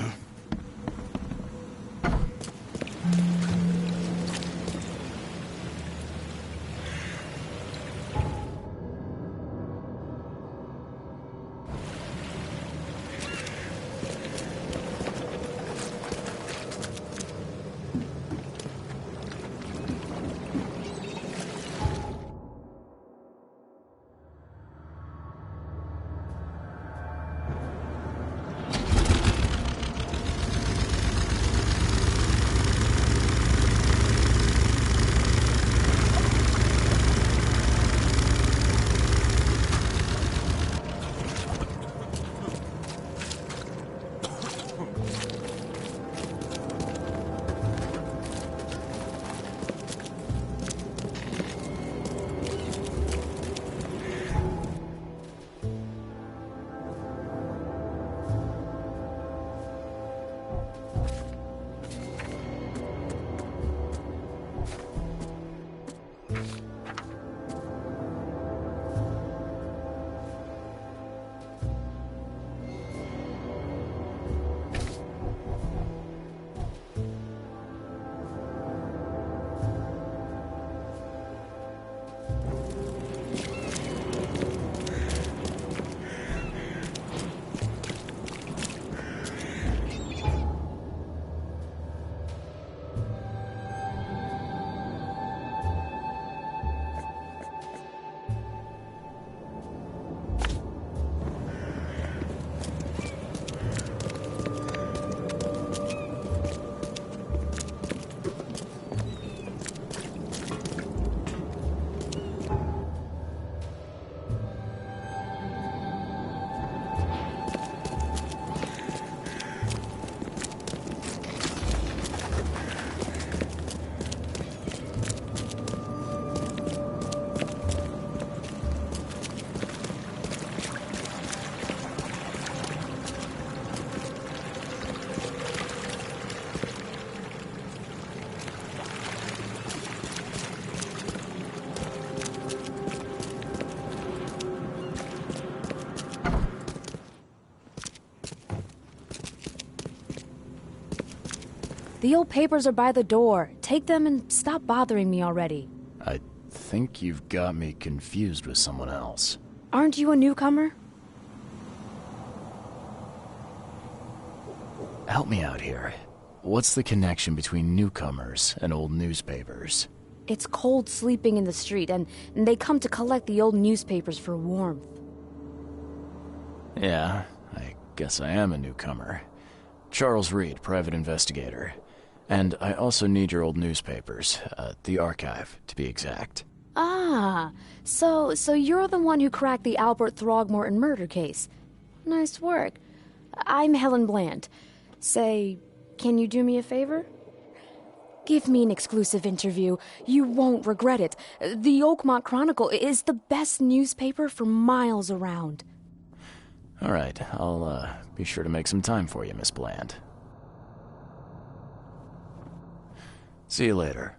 The old papers are by the door. Take them and stop bothering me already.
I think you've got me confused with someone else.
Aren't you a newcomer?
Help me out here. What's the connection between newcomers and old newspapers?
It's cold sleeping in the street, and they come to collect the old newspapers for warmth.
Yeah, I guess I am a newcomer. Charles Reed, private investigator. And I also need your old newspapers, the archive, to be exact.
Ah, So you're the one who cracked the Albert Throgmorton murder case. Nice work. I'm Helen Bland. Say, can you do me a favor? Give me an exclusive interview. You won't regret it. The Oakmont Chronicle is the best newspaper for miles around.
All right, I'll be sure to make some time for you, Miss Bland. See you later.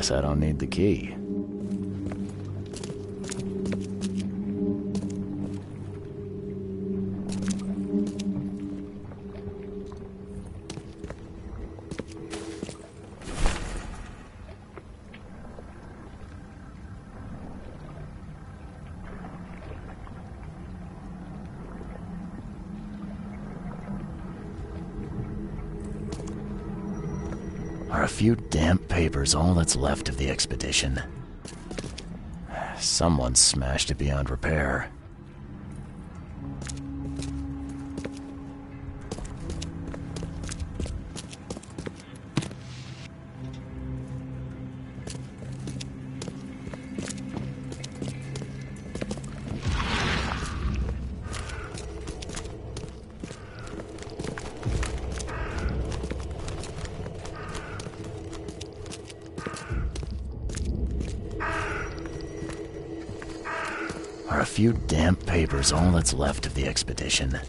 Guess I don't need the key. Are a few damp papers all that's left of the expedition? Someone smashed it beyond repair. Are a few damp papers all that's left of the expedition?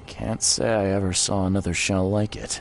Can't say I ever saw another shell like it.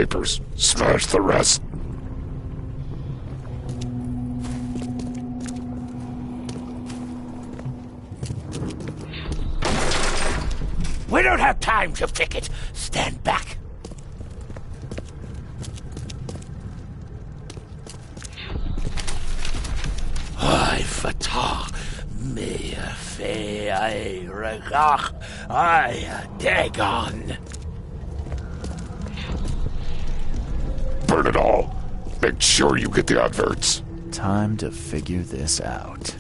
papers. Smash the rest.
We don't have time to pick it. Stand back. I fatah me fe I regach I dagon.
Burn it all. Make sure you get the adverts.
Time to figure this out.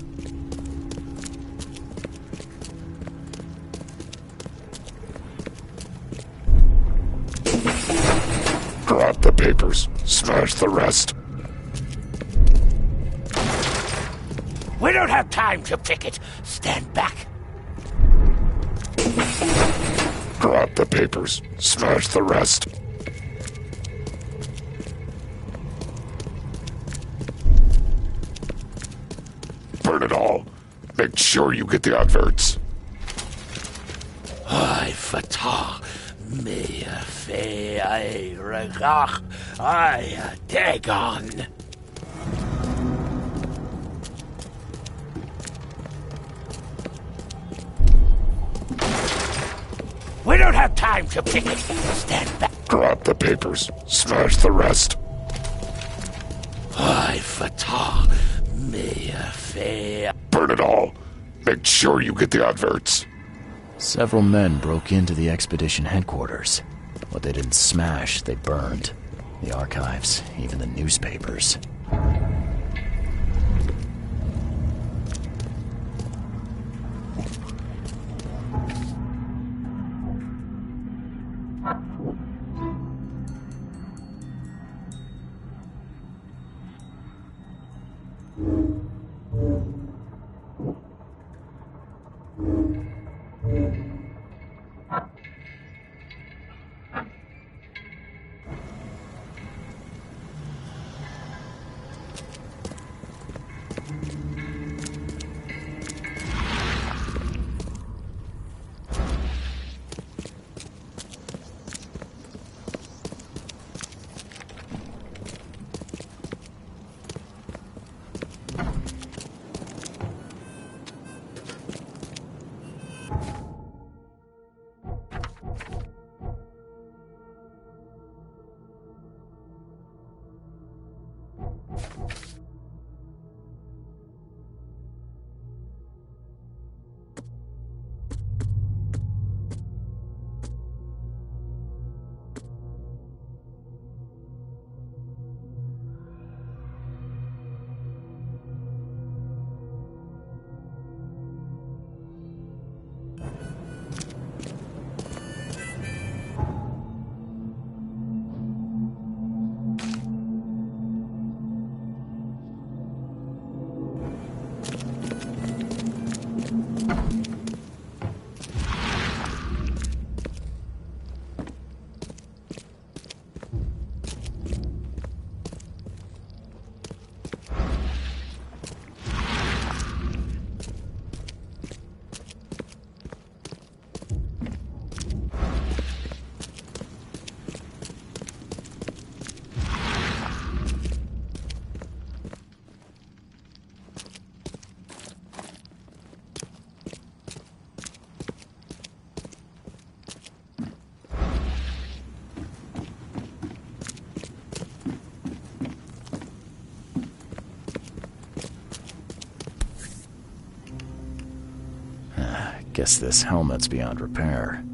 Grab the papers. Smash the rest.
We don't have time to pick it. Stand back.
Grab the papers. Smash the rest. Burn it all. Make sure you get the adverts.
I fatah me fe I regach I dagon. We don't have time to pick it. Stand back.
Grab the papers. Smash the rest.
I fatah me fe.
Burn it all. Make sure you get the adverts.
Several men broke into the expedition headquarters. What they didn't smash, they burned. The archives, even the newspapers. Guess this helmet's beyond repair.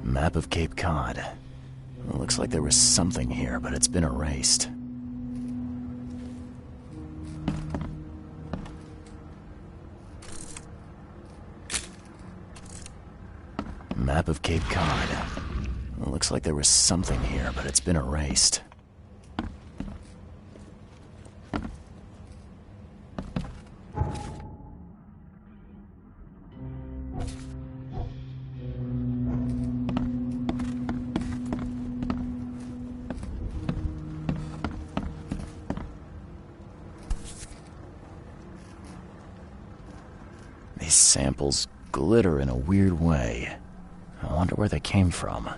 Map of Cape Cod. It looks like there was something here, but it's been erased. Map of Cape Cod. It looks like there was something here, but it's been erased. These samples glitter in a weird way. I wonder where they came from.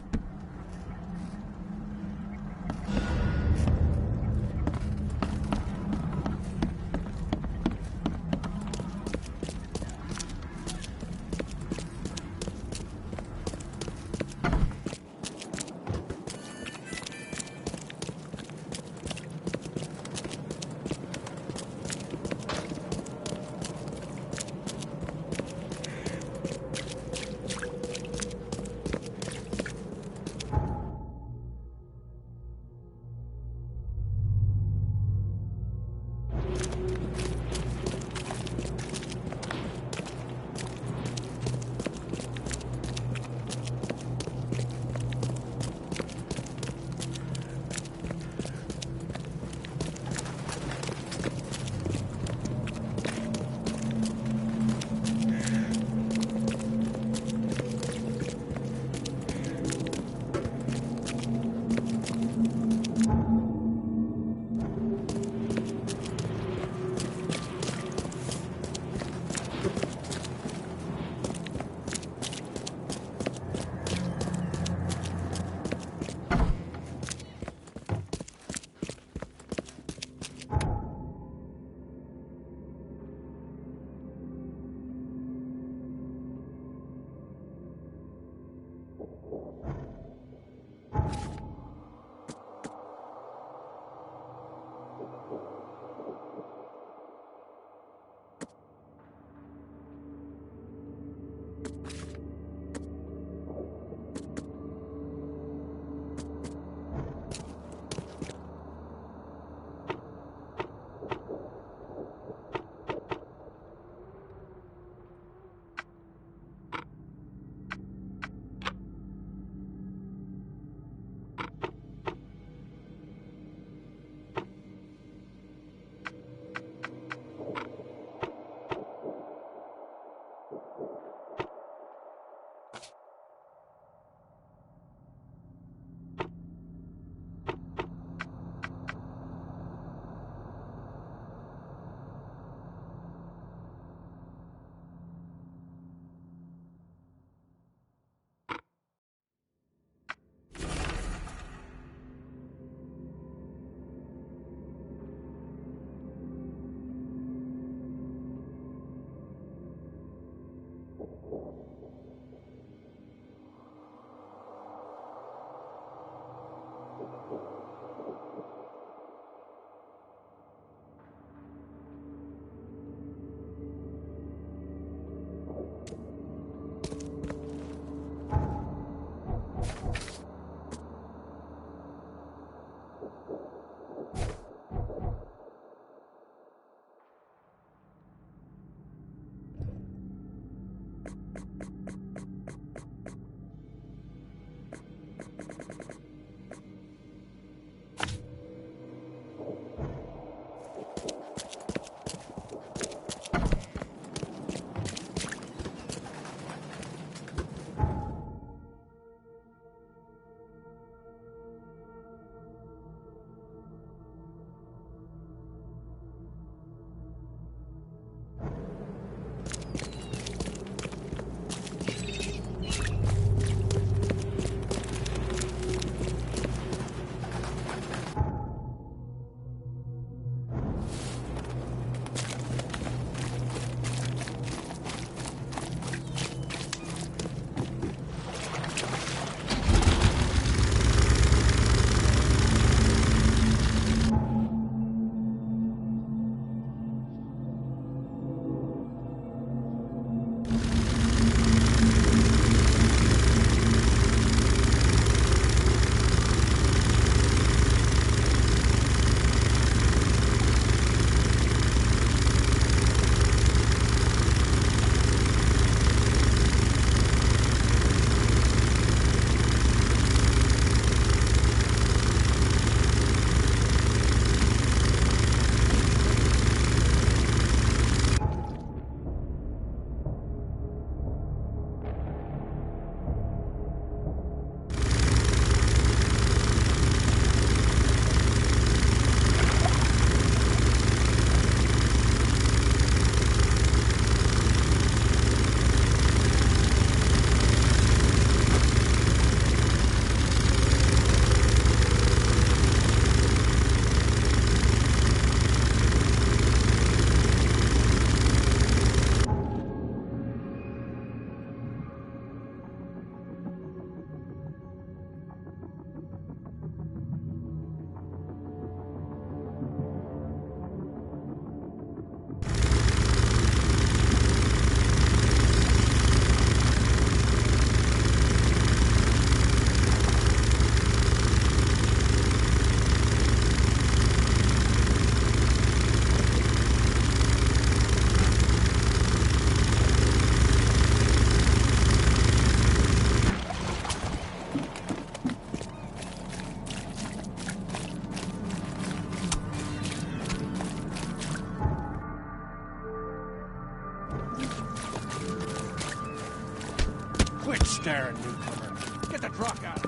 Get the truck out.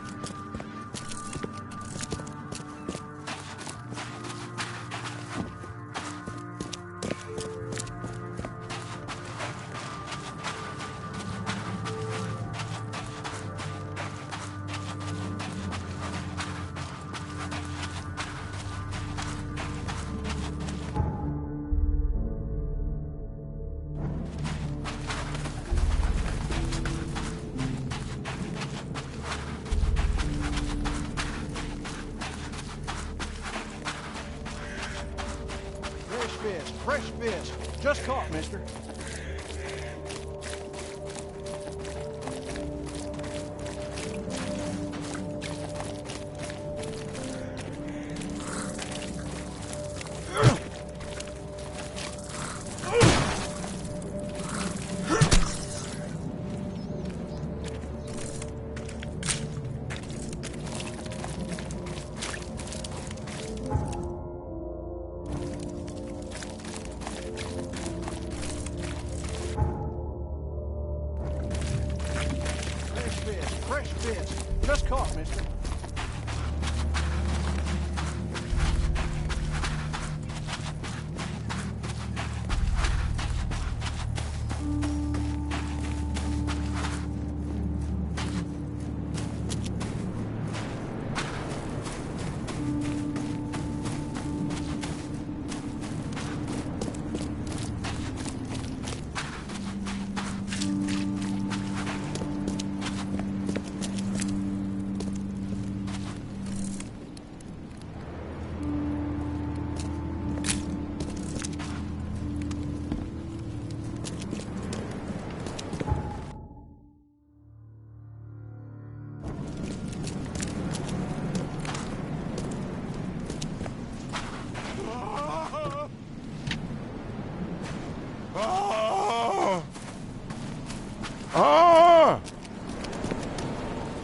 Fresh fish. Just caught, mister. Fresh fish. Just caught, mister.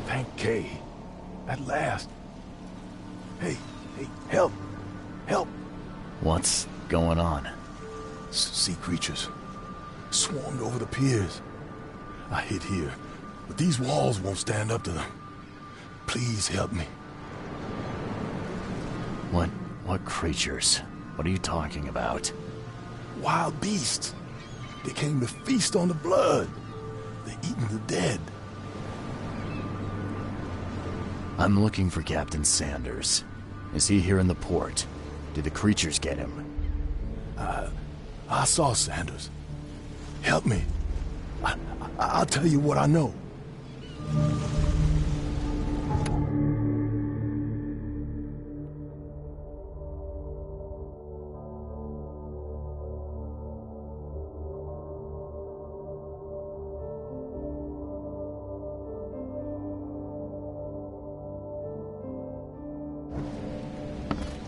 Thank Kay. At last. Hey, help. Help.
What's going on?
Sea creatures. Swarmed over the piers. I hid here, but these walls won't stand up to them. Please help me.
What creatures? What are you talking about?
Wild beasts. They came to feast on the blood. They're eating the dead.
I'm looking for Captain Sanders. Is he here in the port? Did the creatures get him?
I saw Sanders. Help me. I'll tell you what I know.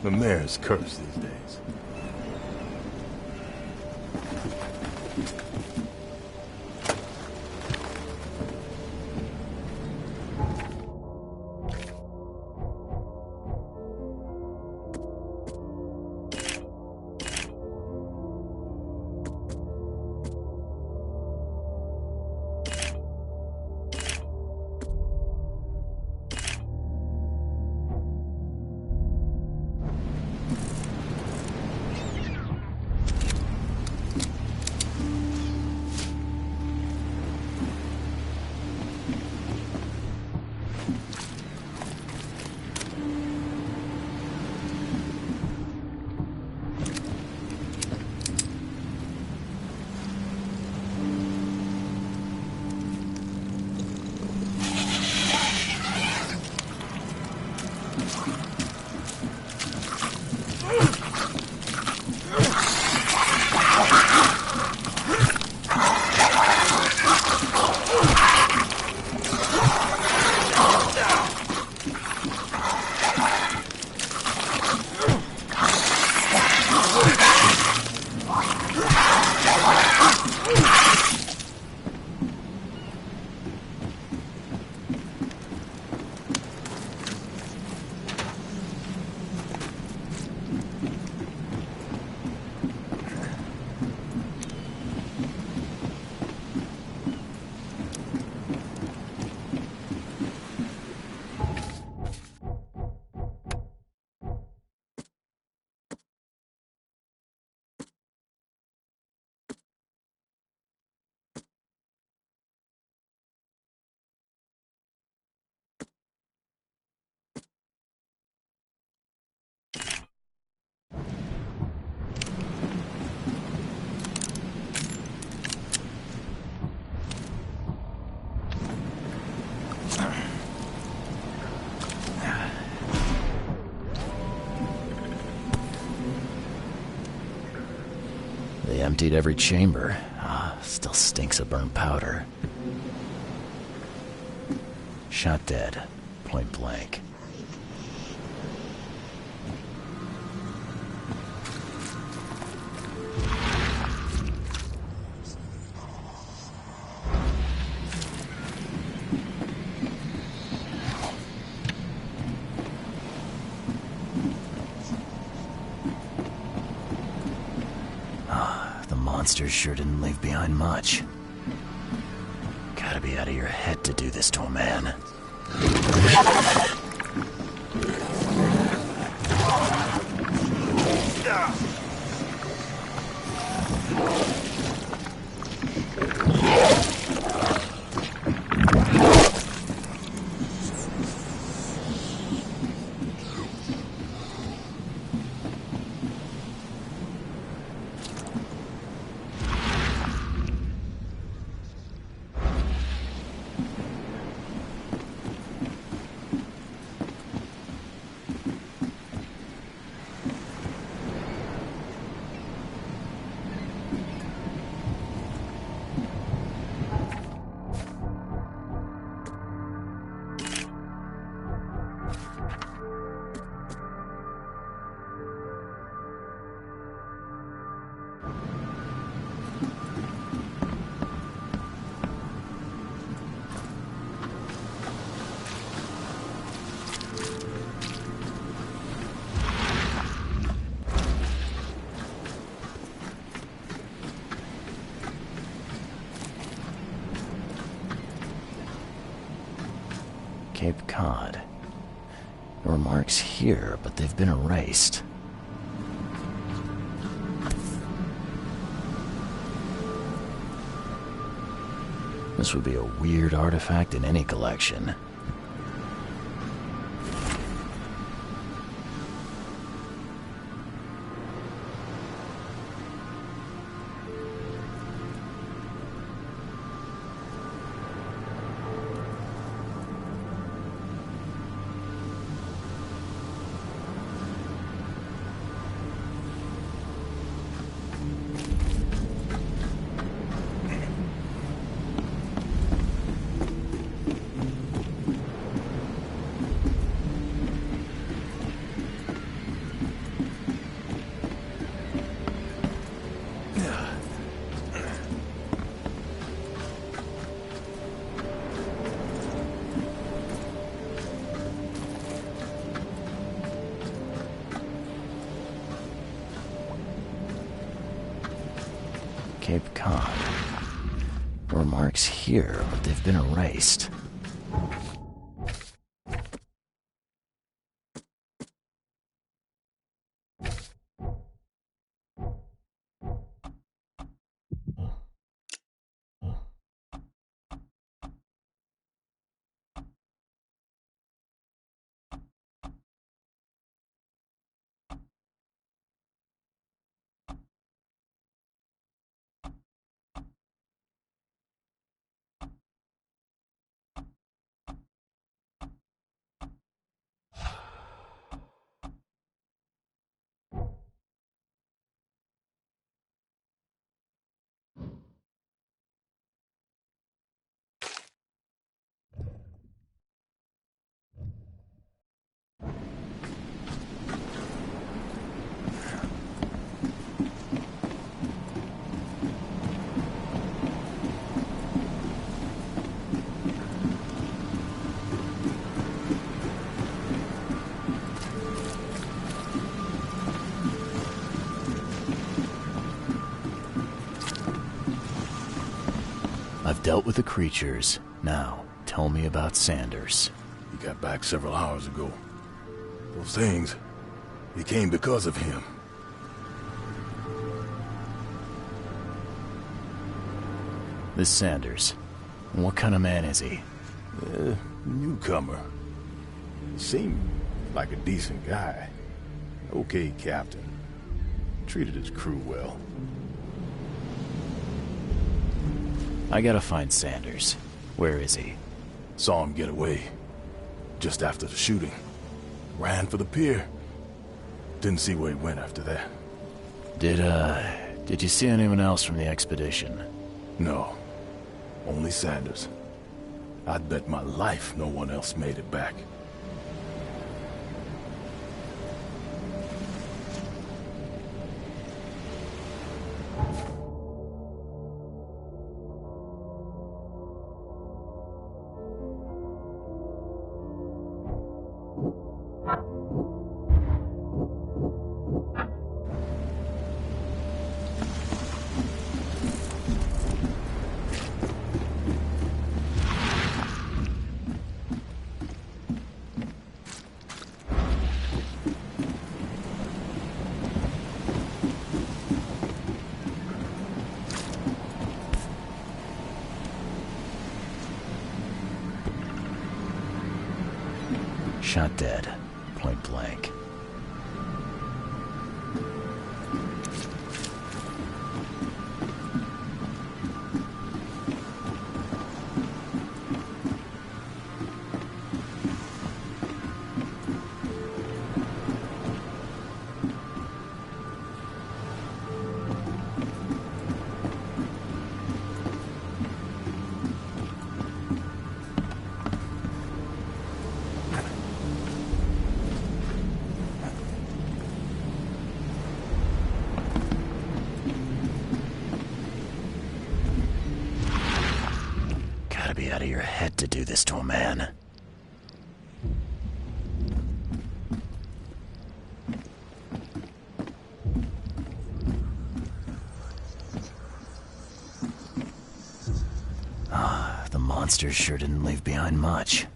The mayor's cursed these days.
emptied every chamber. Still stinks of burnt powder. Shot dead. Point blank. The monsters sure didn't leave behind much. Gotta be out of your head to do this to a man. Cape Cod. There were marks here, but they've been erased. This would be a weird artifact in any collection. Cape Cod. There were marks here, but they've been erased. I've dealt with the creatures. Now, tell me about Sanders.
He got back several hours ago. Those things, he came because of him.
This Sanders, what kind of man is he?
Newcomer. Seemed like a decent guy. Okay, Captain. Treated his crew well.
I gotta find Sanders. Where is he?
Saw him get away. Just after the shooting. Ran for the pier. Didn't see where he went after that.
Did Did you see anyone else from the expedition?
No. Only Sanders. I'd bet my life no one else made it back.
Shot dead. Point blank. Gotta be out of your head to do this to a man. Ah, the monsters sure didn't leave behind much.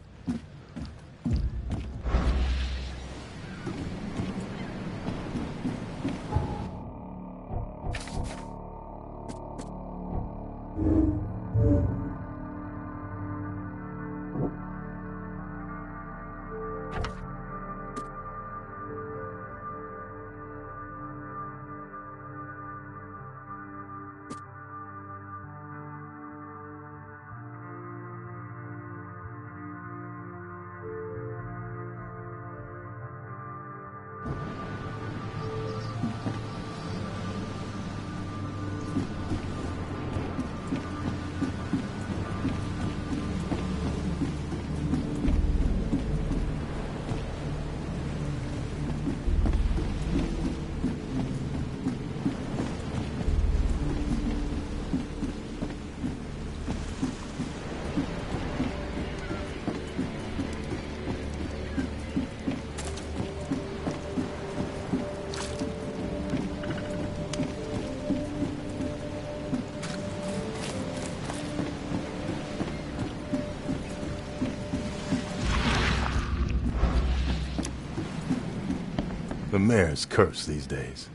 The mayor's cursed these days.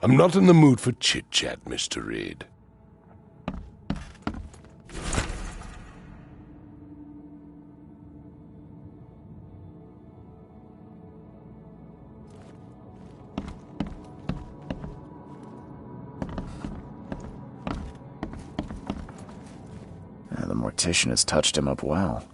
I'm not in the mood for chit-chat, Mr. Reed.
The mortician has touched him up well.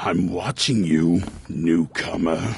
I'm watching you, newcomer.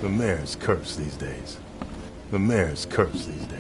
The mayor's cursed these days. The mayor's cursed these days.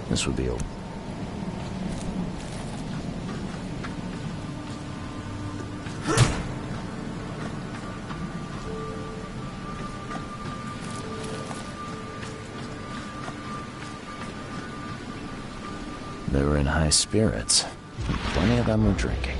This would be a... They were in high spirits. Plenty of them were drinking.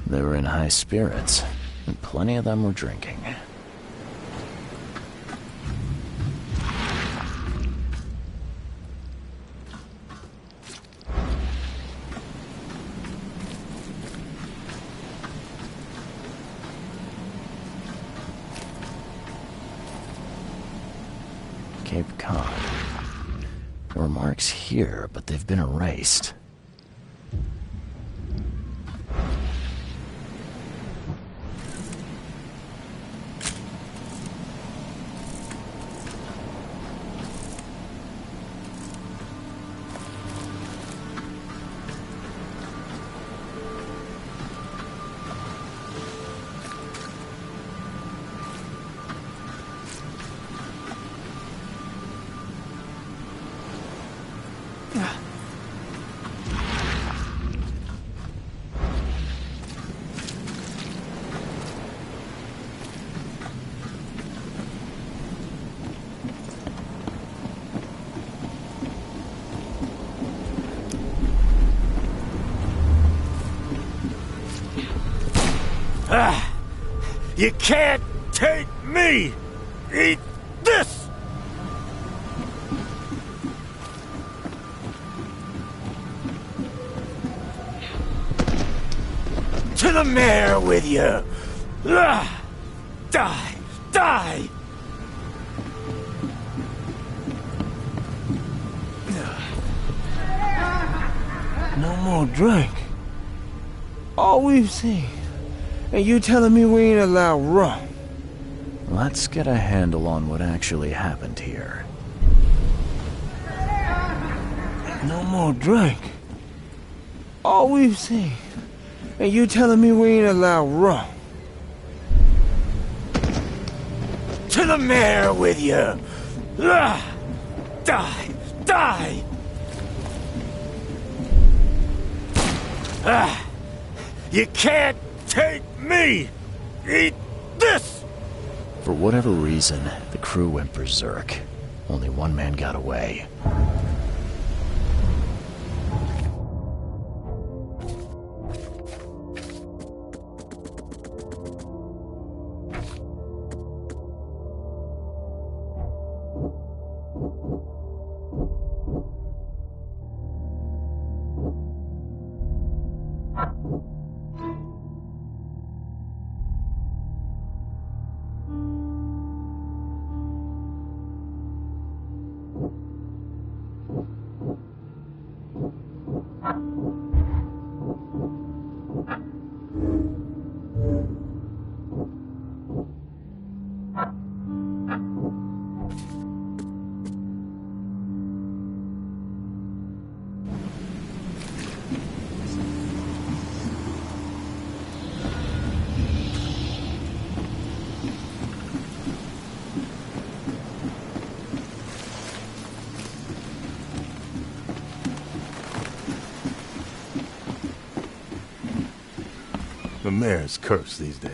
They were in high spirits, and plenty of them were drinking. Cape Cod. There were marks here, but they've been erased.
You can't take me! Eat this! To the mare with you! Die! Die!
No more drink. All we've seen. And you telling me we ain't allowed rum?
Let's get a handle on what actually happened here.
No more drink. All we've seen. And you telling me we ain't allowed rum?
To the mare with you! Die! You can't take me! Eat this!
For whatever reason, the crew went berserk. Only one man got away.
The mayor's cursed these days.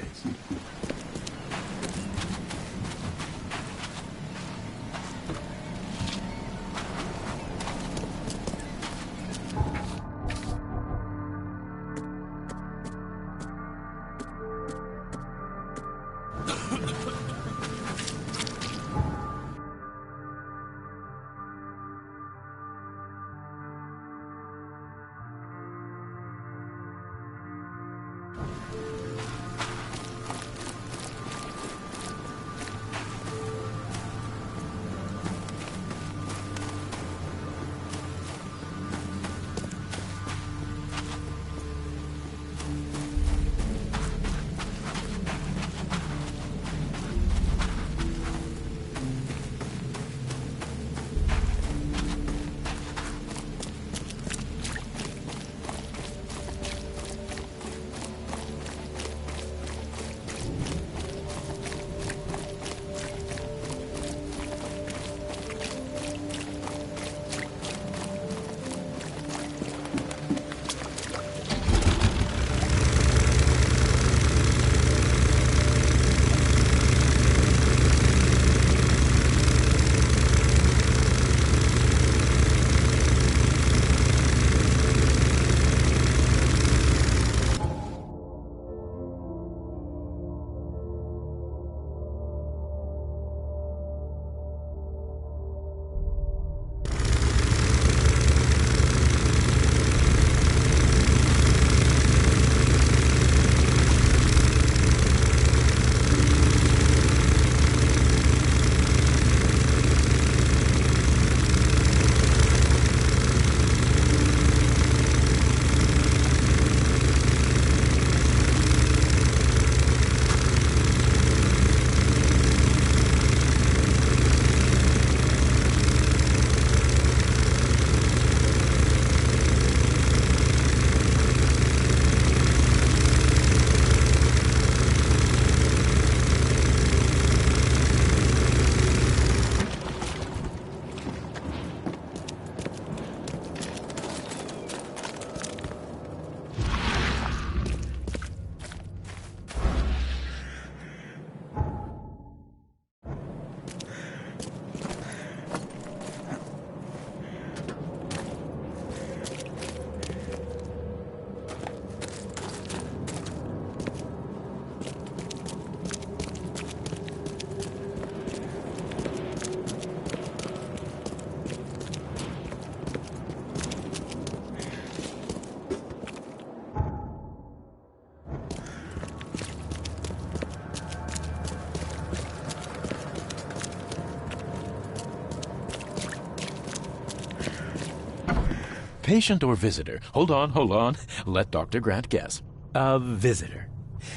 patient or visitor? Hold on. Let Dr. Grant guess.
A visitor.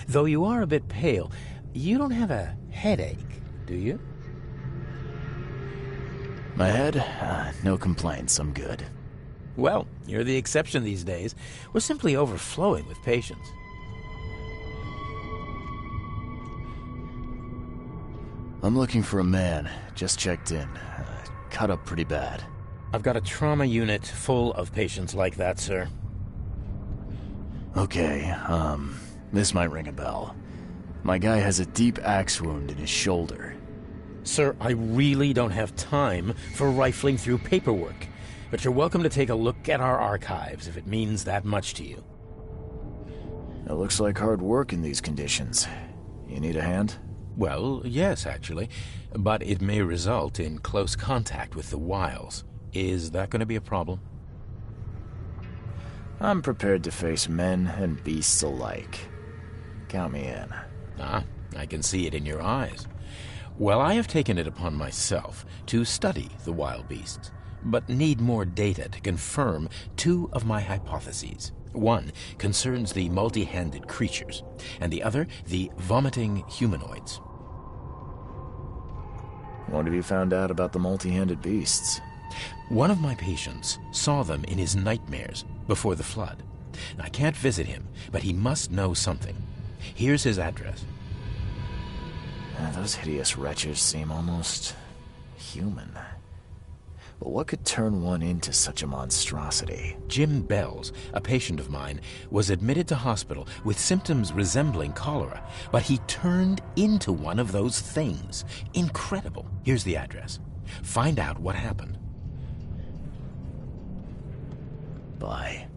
Though you are a bit pale, you don't have a headache, do you?
My head? No complaints, I'm good.
Well, you're the exception these days. We're simply overflowing with patients.
I'm looking for a man. Just checked in. Cut up pretty bad.
I've got a trauma unit full of patients like that, sir.
Okay, this might ring a bell. My guy has a deep axe wound in his shoulder.
Sir, I really don't have time for rifling through paperwork, but you're welcome to take a look at our archives if it means that much to you.
It looks like hard work in these conditions. You need a hand?
Well, yes, actually, but it may result in close contact with the wiles. Is that going to be a problem?
I'm prepared to face men and beasts alike. Count me in.
Ah, I can see it in your eyes. Well, I have taken it upon myself to study the wild beasts, but need more data to confirm two of my hypotheses. One concerns the multi-handed creatures, and the other the vomiting humanoids.
What have you found out about the multi-handed beasts?
One of my patients saw them in his nightmares before the flood. I can't visit him, but he must know something. Here's his address.
Those hideous wretches seem almost human. But what could turn one into such a monstrosity?
Jim Bells, a patient of mine, was admitted to hospital with symptoms resembling cholera, but he turned into one of those things. Incredible. Here's the address. Find out what happened.
Bye.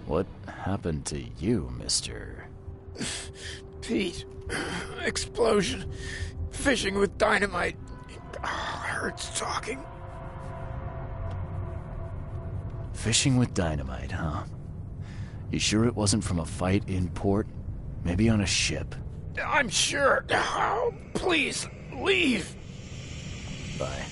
What happened to you, mister?
Pete, explosion. Fishing with dynamite. Hurts talking.
Fishing with dynamite, huh? You sure it wasn't from a fight in port? Maybe on a ship?
I'm sure. Oh, please, leave.
Bye.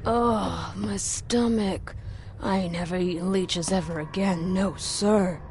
Oh, my stomach. I ain't never eaten leeches ever again, no sir.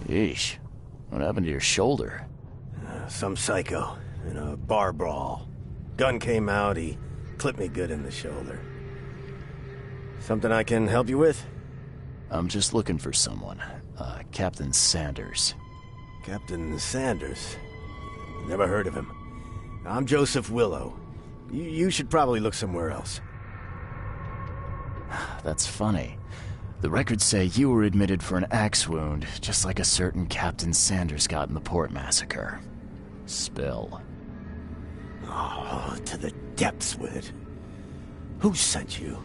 Yeesh. What happened to your shoulder?
Some psycho in a bar brawl. Gun came out, he clipped me good in the shoulder. Something I can help you with?
I'm just looking for someone. Captain Sanders.
Captain Sanders? Never heard of him. I'm Joseph Willow. You should probably look somewhere else.
That's funny. The records say you were admitted for an axe wound, just like a certain Captain Sanders got in the port massacre. Spill.
Oh, to the depths with it. Who sent you?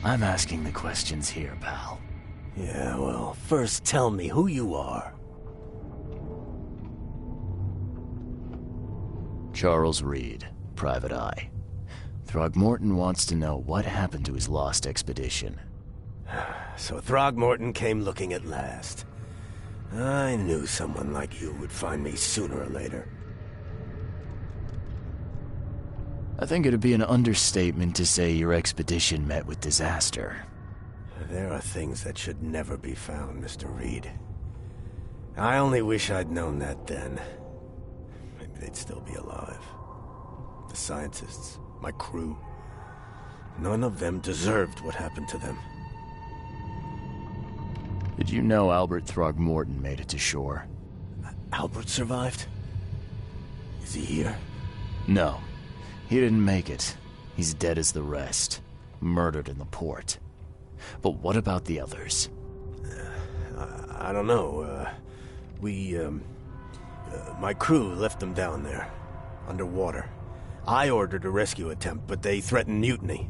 I'm asking the questions here, pal.
Yeah, well, first tell me who you are.
Charles Reed, Private Eye. Throgmorton wants to know what happened to his lost expedition.
So Throgmorton came looking at last. I knew someone like you would find me sooner or later.
I think it'd be an understatement to say your expedition met with disaster.
There are things that should never be found, Mr. Reed. I only wish I'd known that then. Maybe they'd still be alive. The scientists, my crew. None of them deserved what happened to them.
Did you know Albert Throgmorton made it to shore?
Albert survived? Is he here?
No. He didn't make it. He's dead as the rest. Murdered in the port. But what about the others?
I don't know. My crew left them down there, underwater. I ordered a rescue attempt, but they threatened mutiny.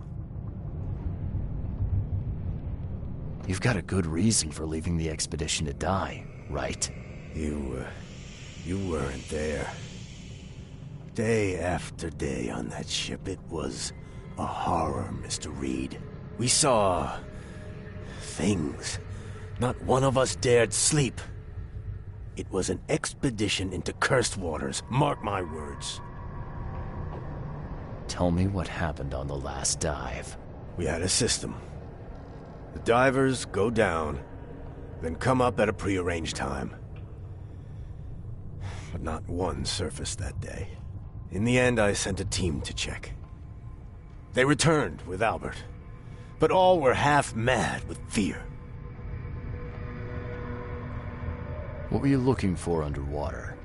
You've got a good reason for leaving the expedition to die, right?
You weren't there. Day after day on that ship, it was a horror, Mr. Reed. We saw things. Not one of us dared sleep. It was an expedition into cursed waters, mark my words.
Tell me what happened on the last dive.
We had a system. The divers go down, then come up at a prearranged time. But not one surfaced that day. In the end, I sent a team to check. They returned with Albert. but all were half mad with fear.
What were you looking for underwater?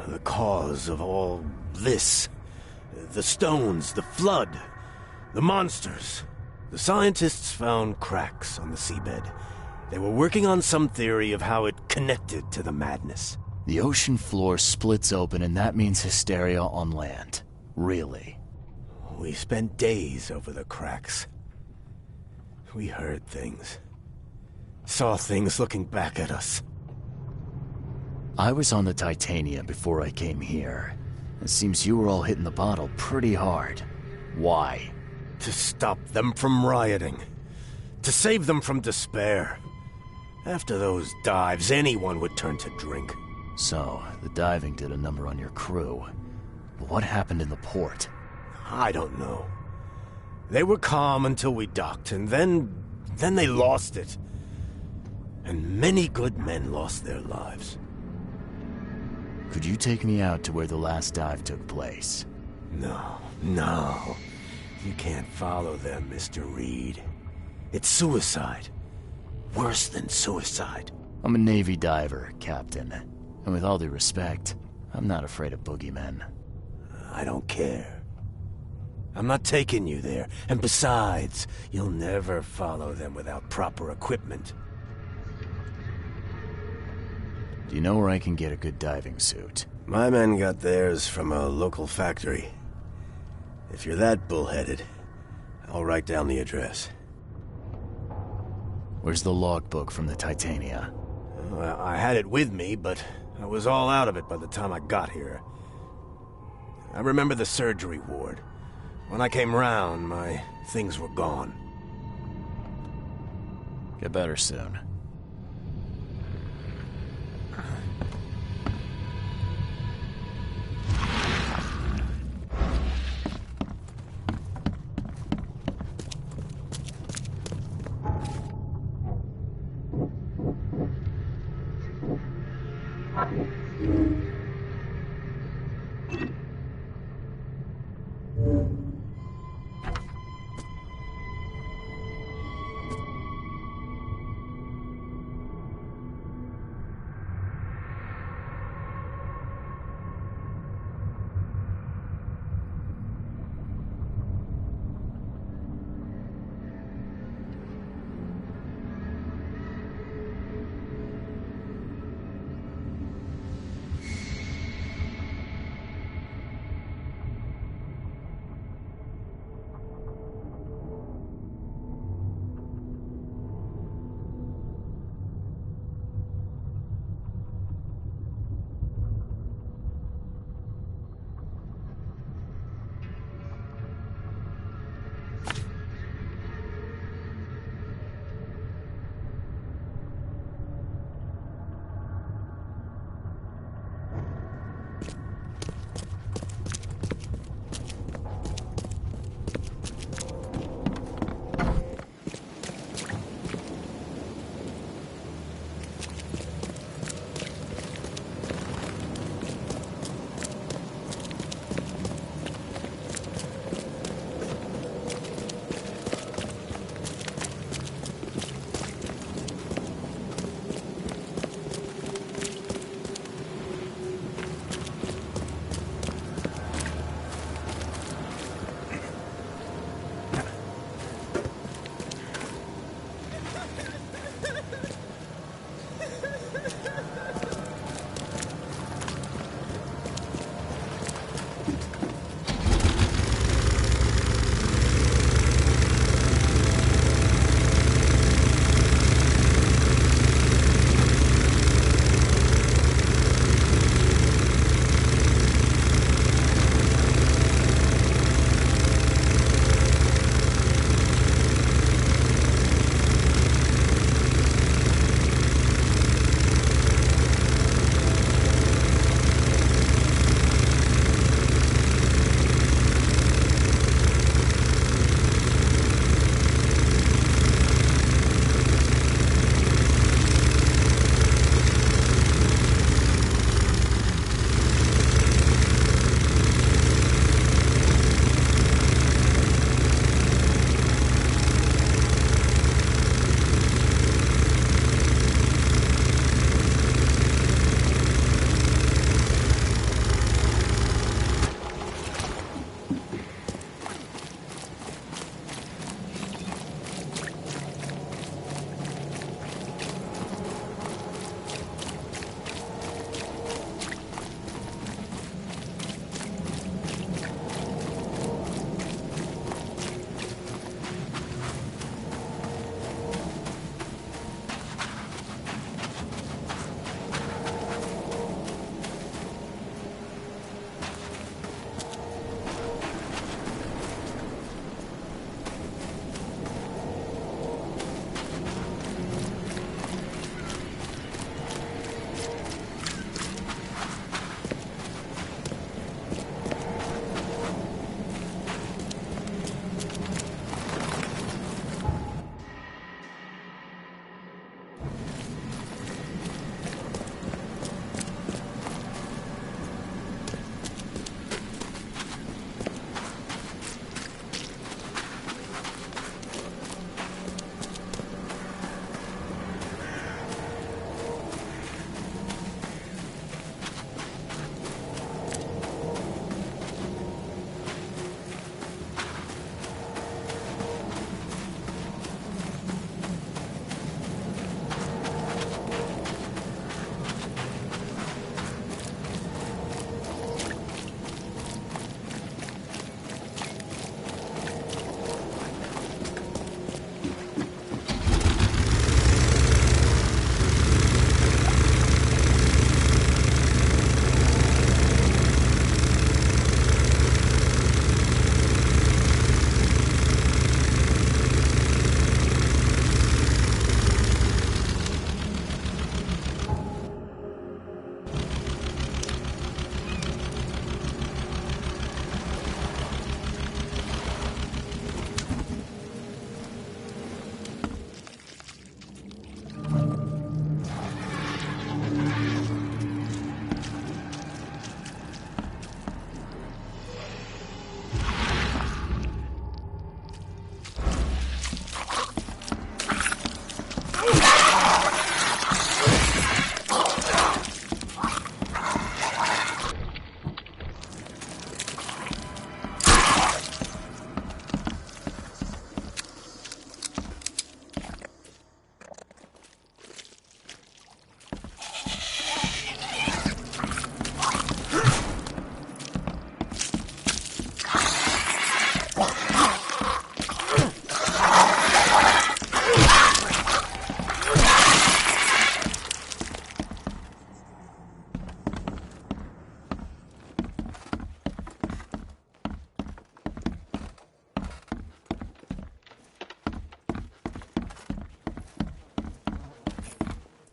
The cause of all this. The stones, the flood, the monsters. The scientists found cracks on the seabed. They were working on some theory of how it connected to the madness.
The ocean floor splits open and that means hysteria on land. Really?
We spent days over the cracks. We heard things. Saw things looking back at us.
I was on the Titania before I came here. It seems you were all hitting the bottle pretty hard. Why?
To stop them from rioting. To save them from despair. After those dives, anyone would turn to drink.
So, the diving did a number on your crew. But what happened in the port?
I don't know. They were calm until we docked, and then they lost it. And many good men lost their lives.
Could you take me out to where the last dive took place?
No. You can't follow them, Mr. Reed. It's suicide. Worse than suicide.
I'm a Navy diver, Captain. And with all due respect, I'm not afraid of boogeymen.
I don't care. I'm not taking you there. And besides, you'll never follow them without proper equipment.
Do you know where I can get a good diving suit?
My men got theirs from a local factory. If you're that bullheaded, I'll write down the address.
Where's the logbook from the Titania?
Well, I had it with me, but I was all out of it by the time I got here. I remember the surgery ward. When I came round, my things were gone.
Get better soon.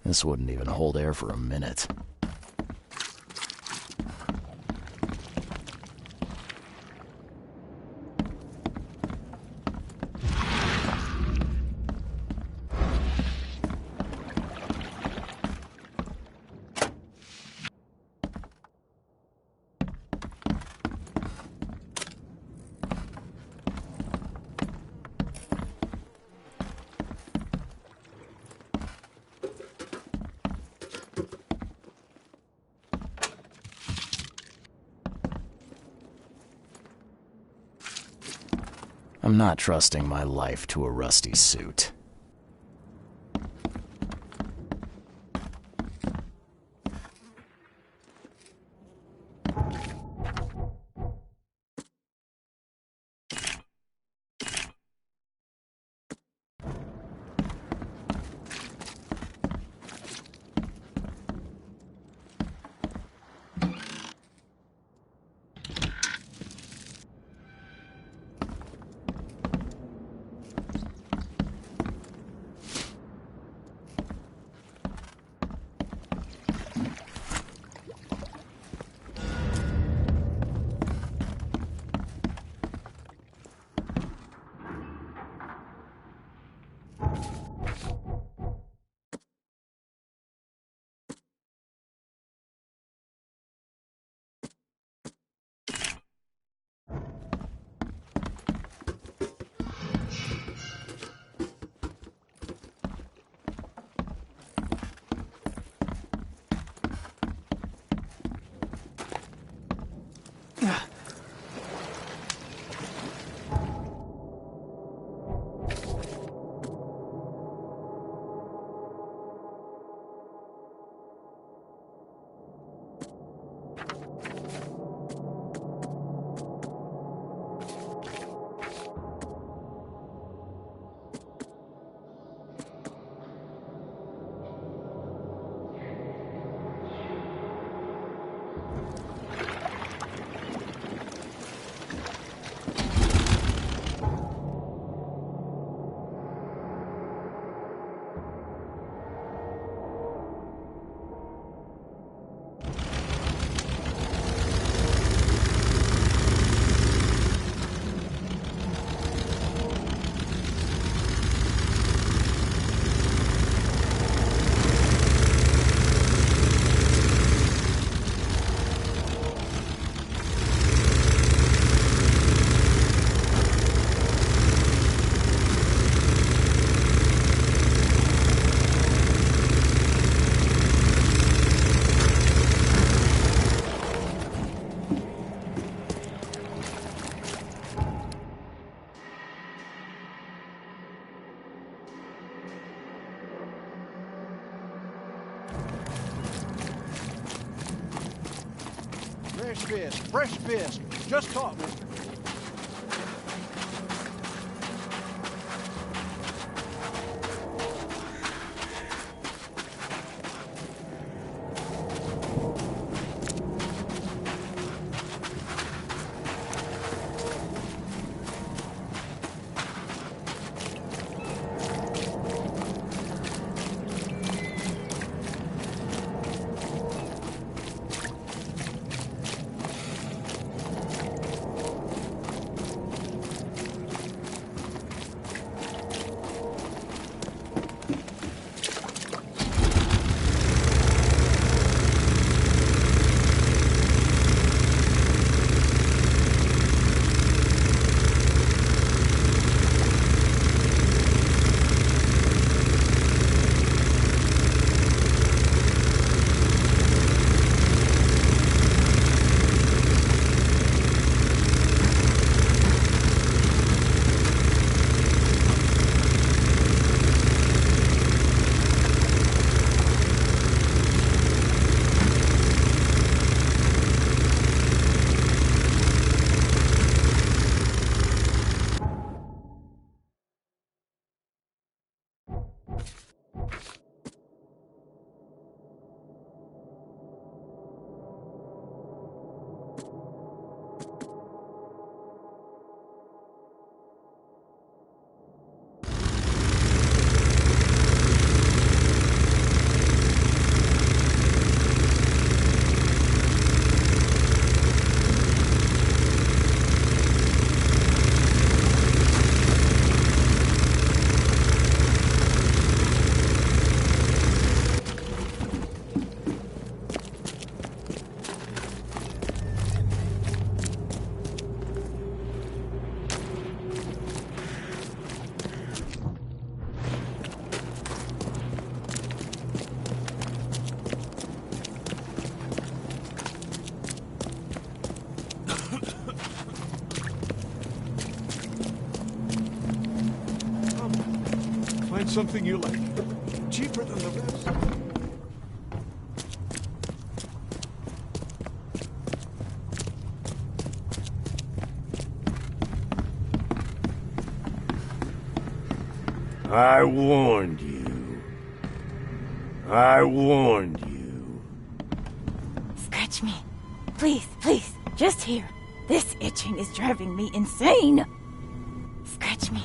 This wouldn't even hold air for a minute. I'm not trusting my life to a rusty suit.
Fresh fish. Just caught, mister. find something you like. Cheaper than the rest.
I warned you. I warned you.
Scratch me. Please, please, just here. This itching is driving me insane. Scratch me.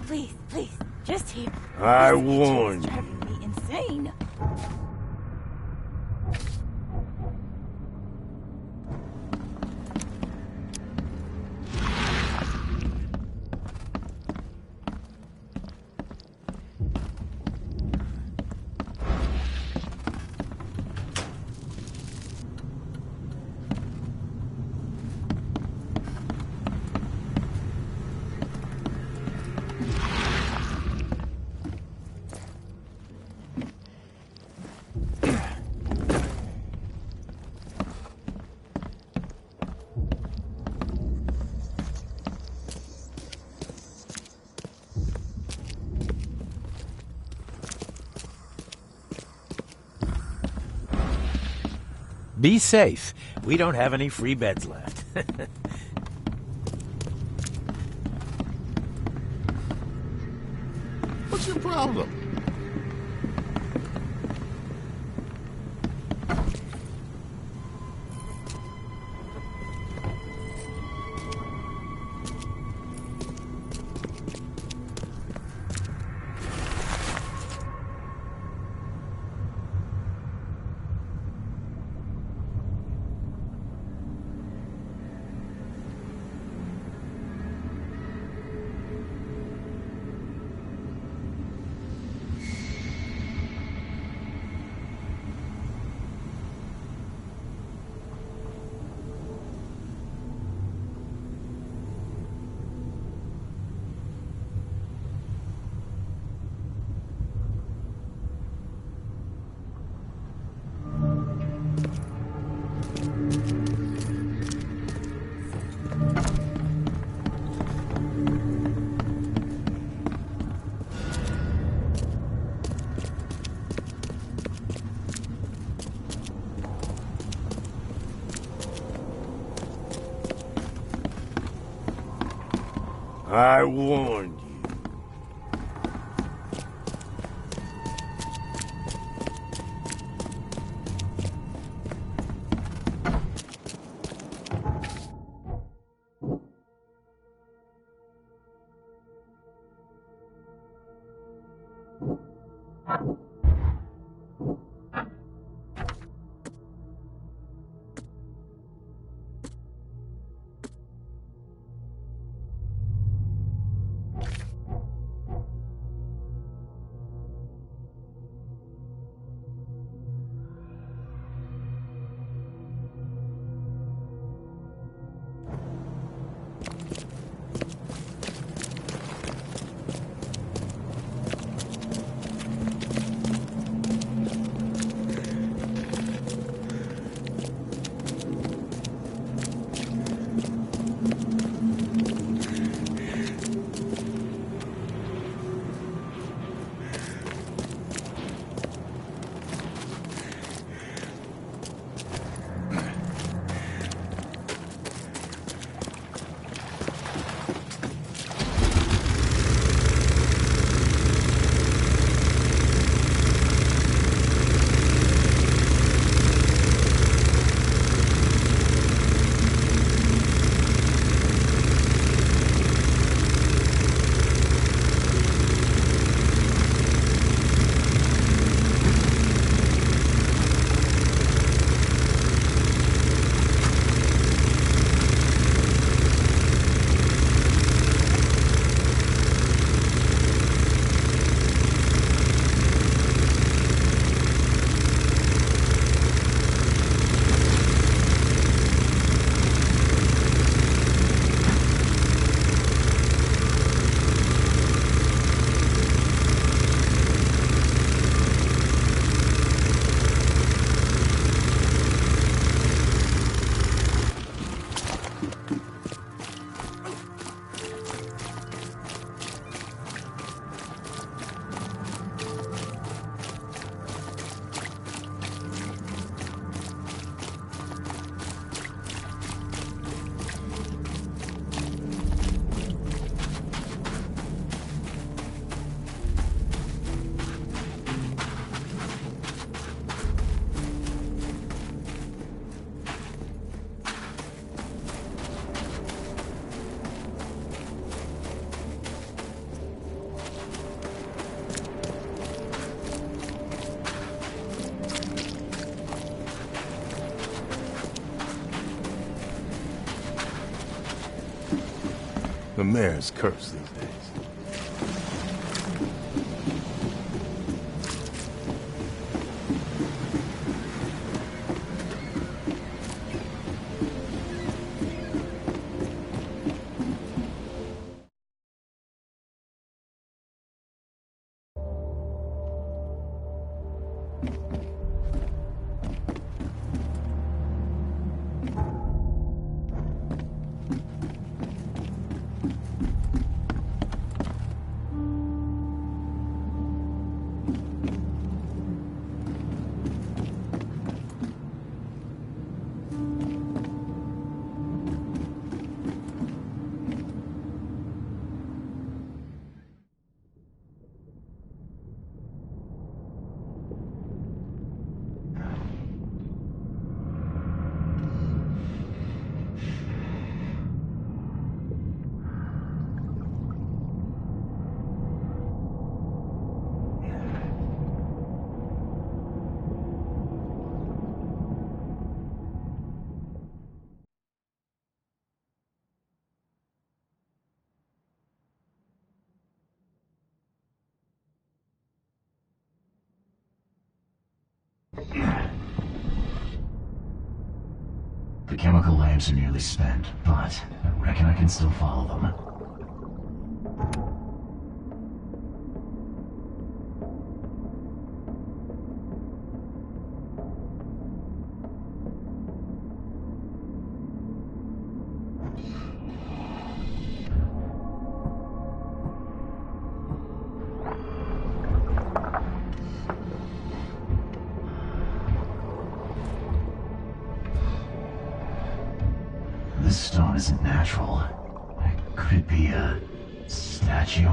Please, please, just here.
I
This itching
warned
is driving me insane.
Be safe. We don't have any free beds left.
What's your problem?
I warned you.
The mayor's cursed these days.
The chemical lamps are nearly spent, but I reckon I can still follow them. This stone isn't natural. Could it be a statue?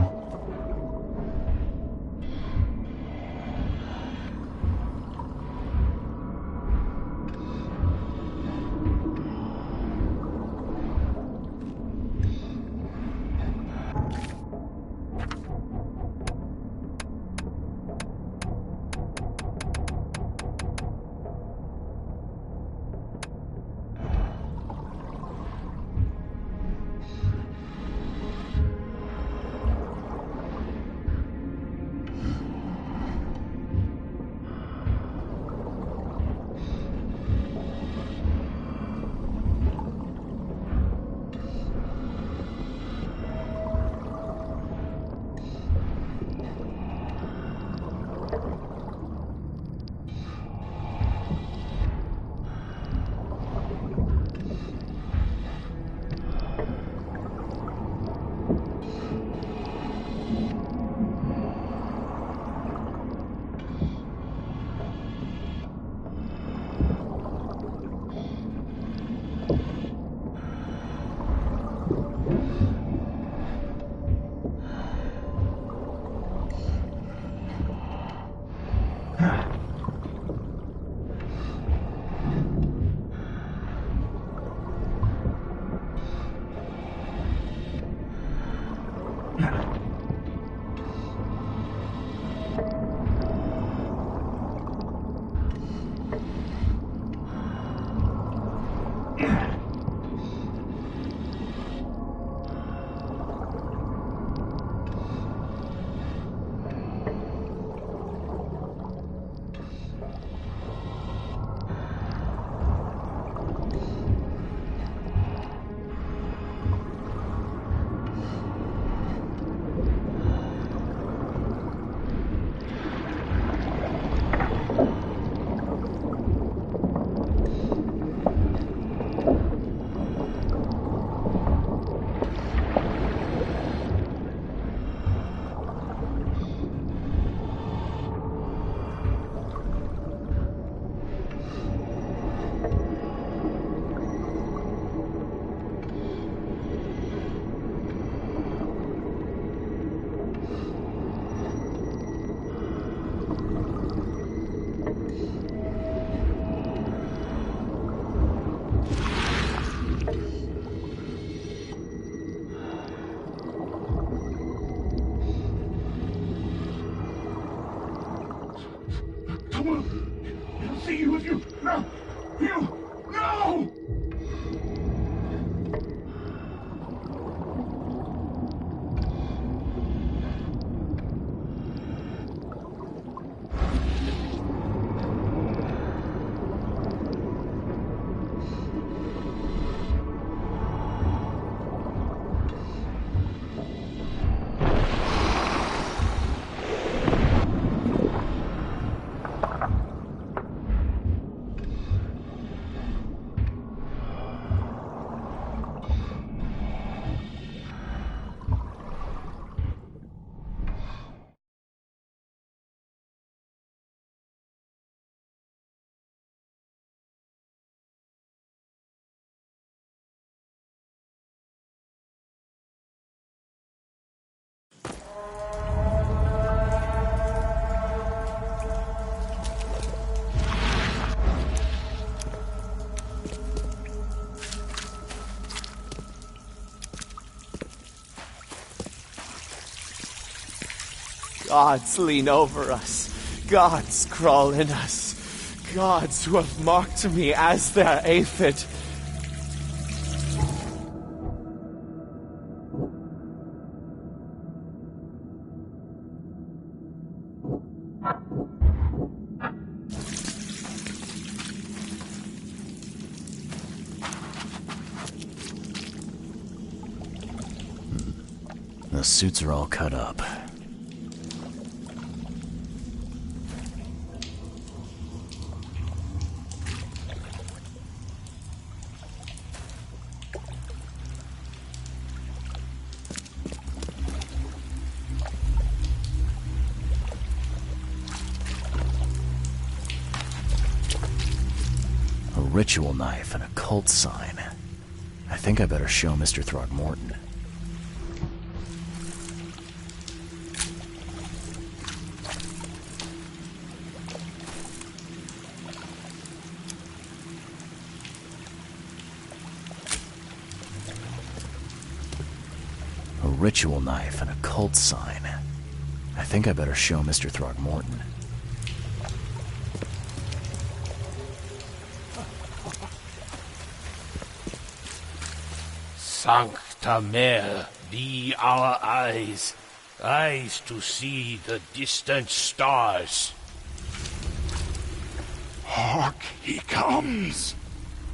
Gods lean over us. Gods crawl in us. Gods who have marked me as their aphid.
The suits are all cut up. A ritual knife and a cult sign. I think I better show Mr. Throgmorton. A ritual knife and a cult sign. I think I better show Mr. Throgmorton.
Sancta Mare, be our eyes, eyes to see the distant stars.
Hark, he comes!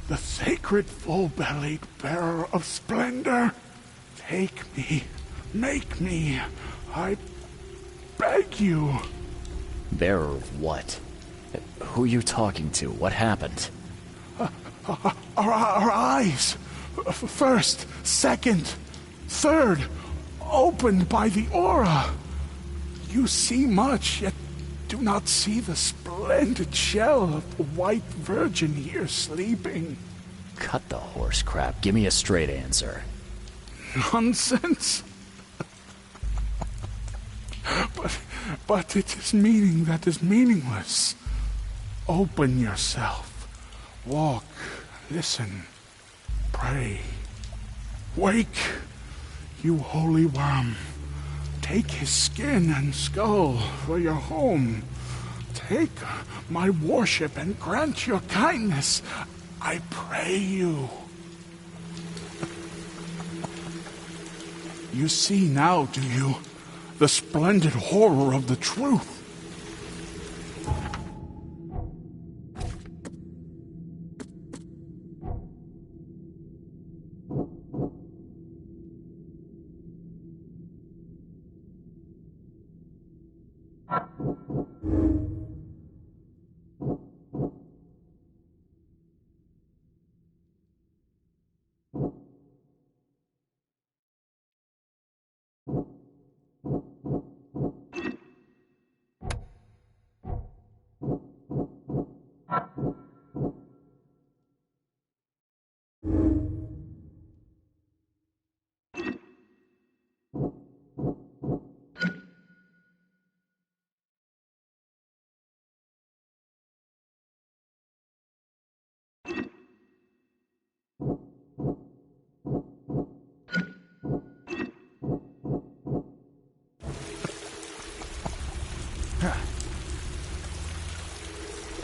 The sacred full-bellied bearer of splendor. Take me, make me, I beg you.
Bearer of what? Who are you talking to? What happened?
Our eyes, first, second, third, opened by the aura. You see much, yet do not see the splendid shell of the white virgin here sleeping.
Cut the horse crap. Give me a straight answer.
Nonsense. But it is meaning that is meaningless. Open yourself. Walk, listen, pray. Wake, you holy worm. Take his skin and skull for your home. Take my worship and grant your kindness. I pray you. You see now, do you, the splendid horror of the truth?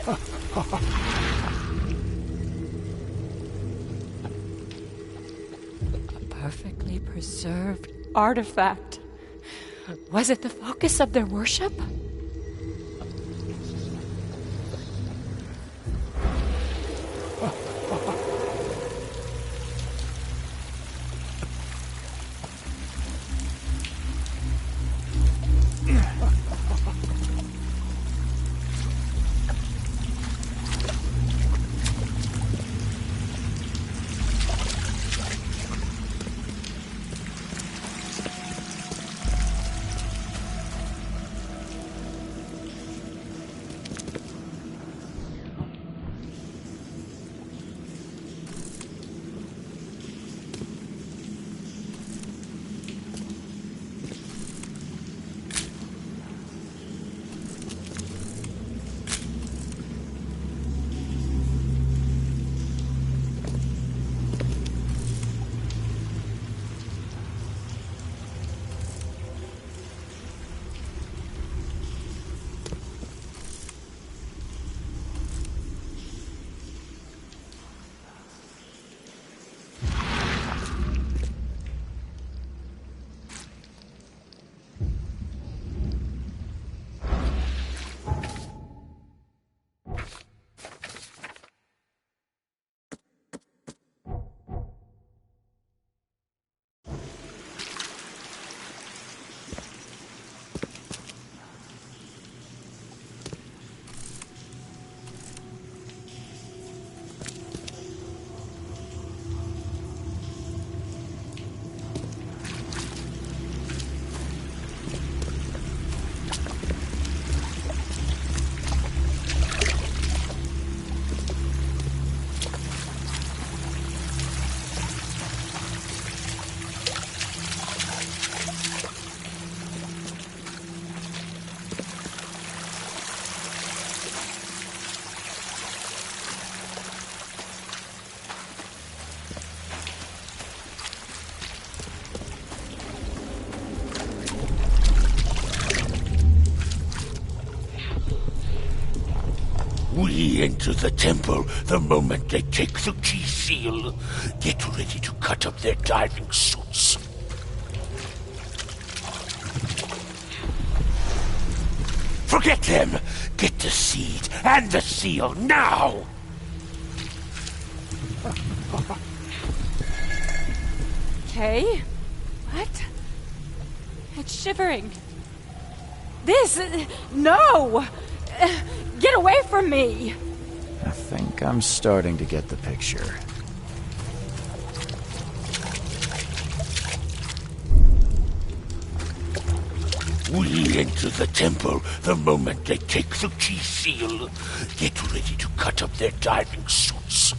A perfectly preserved artifact. Was it the focus of their worship?
enter the temple the moment they take the key seal. Get ready to cut up their diving suits. Forget them! Get the seed and the seal now!
Okay. What? It's shivering. This... No! Get away from me!
I think I'm starting to get the picture.
We enter the temple the moment they take the key seal. Get ready to cut up their diving suits.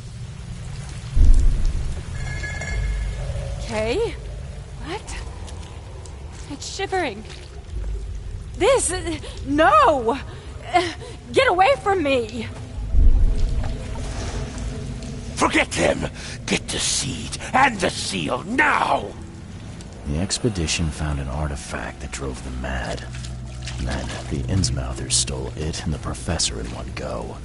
Okay. What? It's shivering. This... No! Get away from me!
Forget them! Get the seed and the seal now!
The expedition found an artifact that drove them mad. Then, the Innsmouthers stole it and the professor in one go.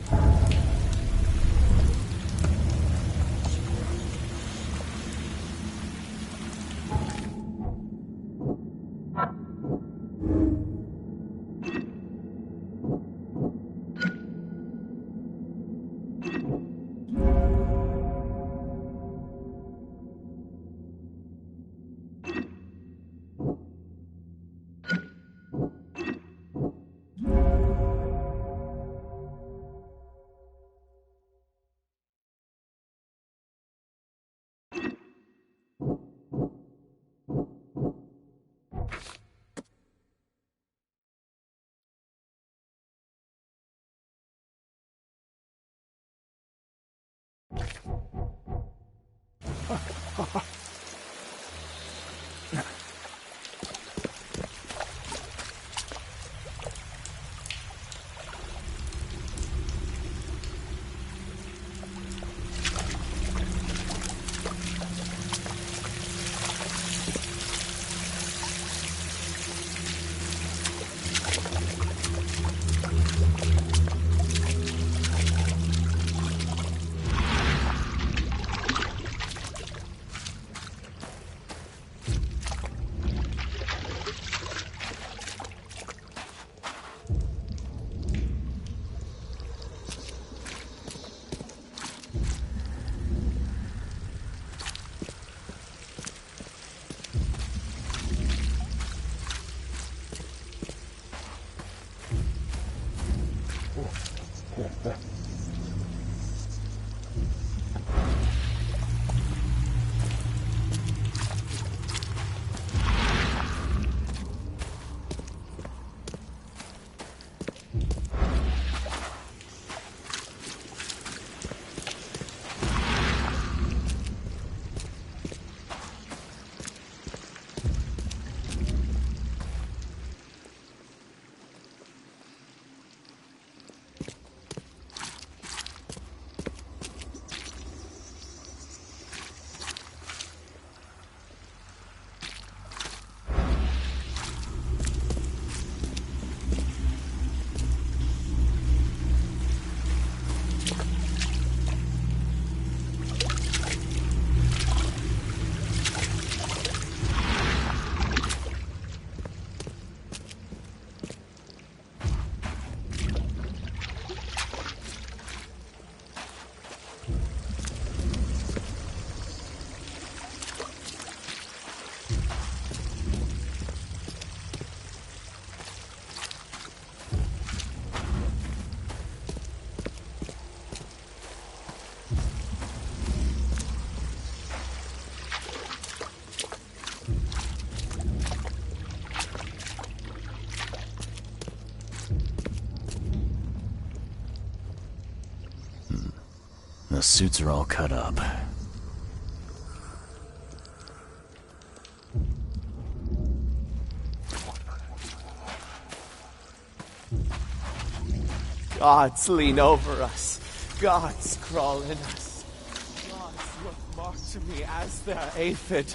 The suits are all cut up.
Gods lean over us. Gods crawl in us. Gods look marked to me as their aphid.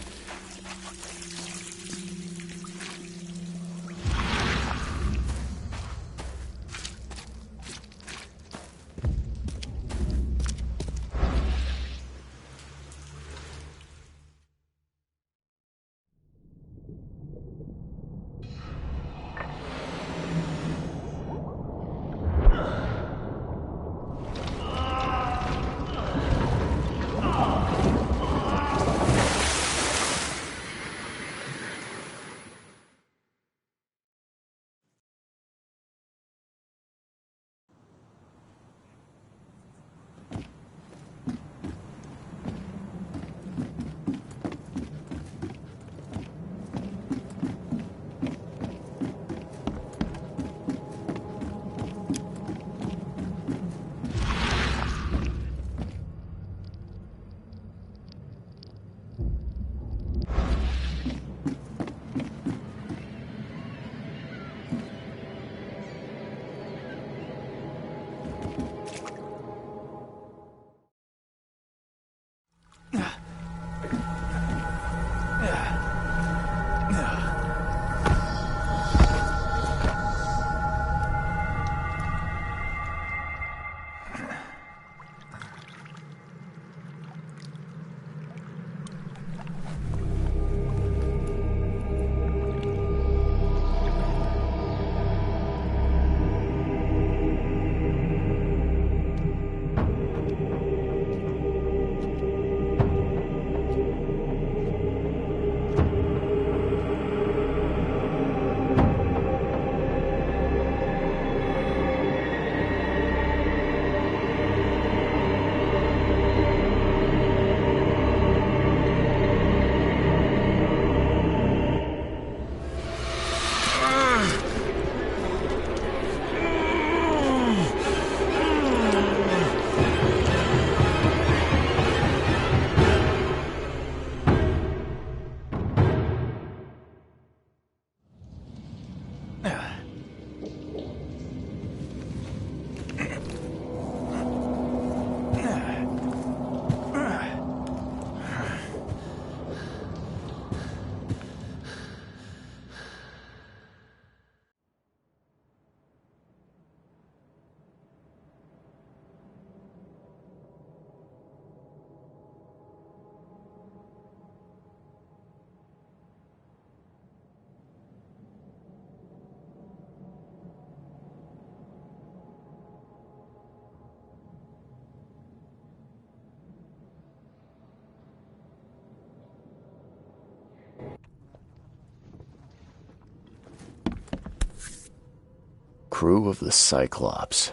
crew of the Cyclops.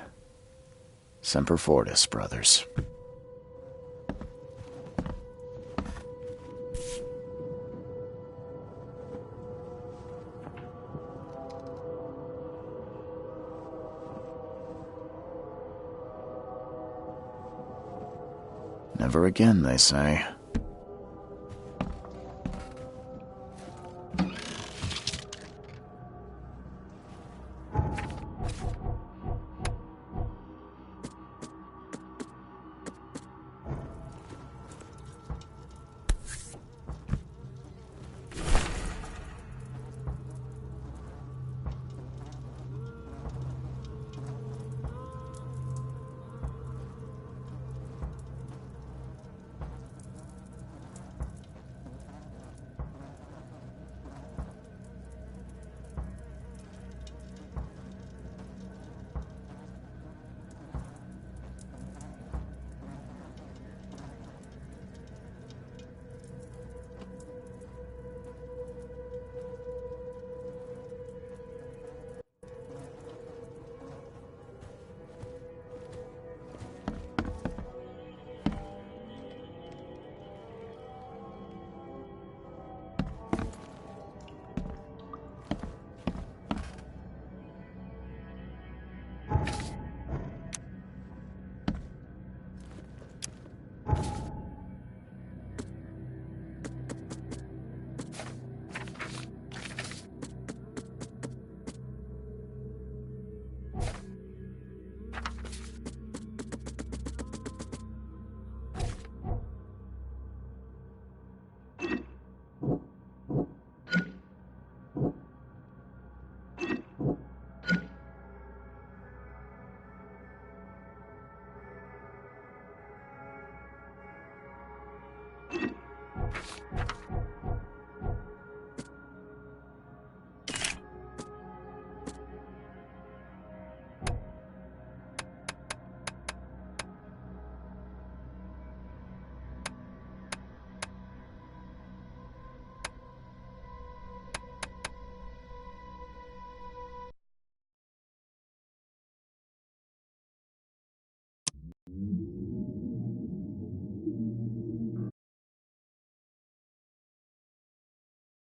Semper Fortis, brothers. Never again, they say.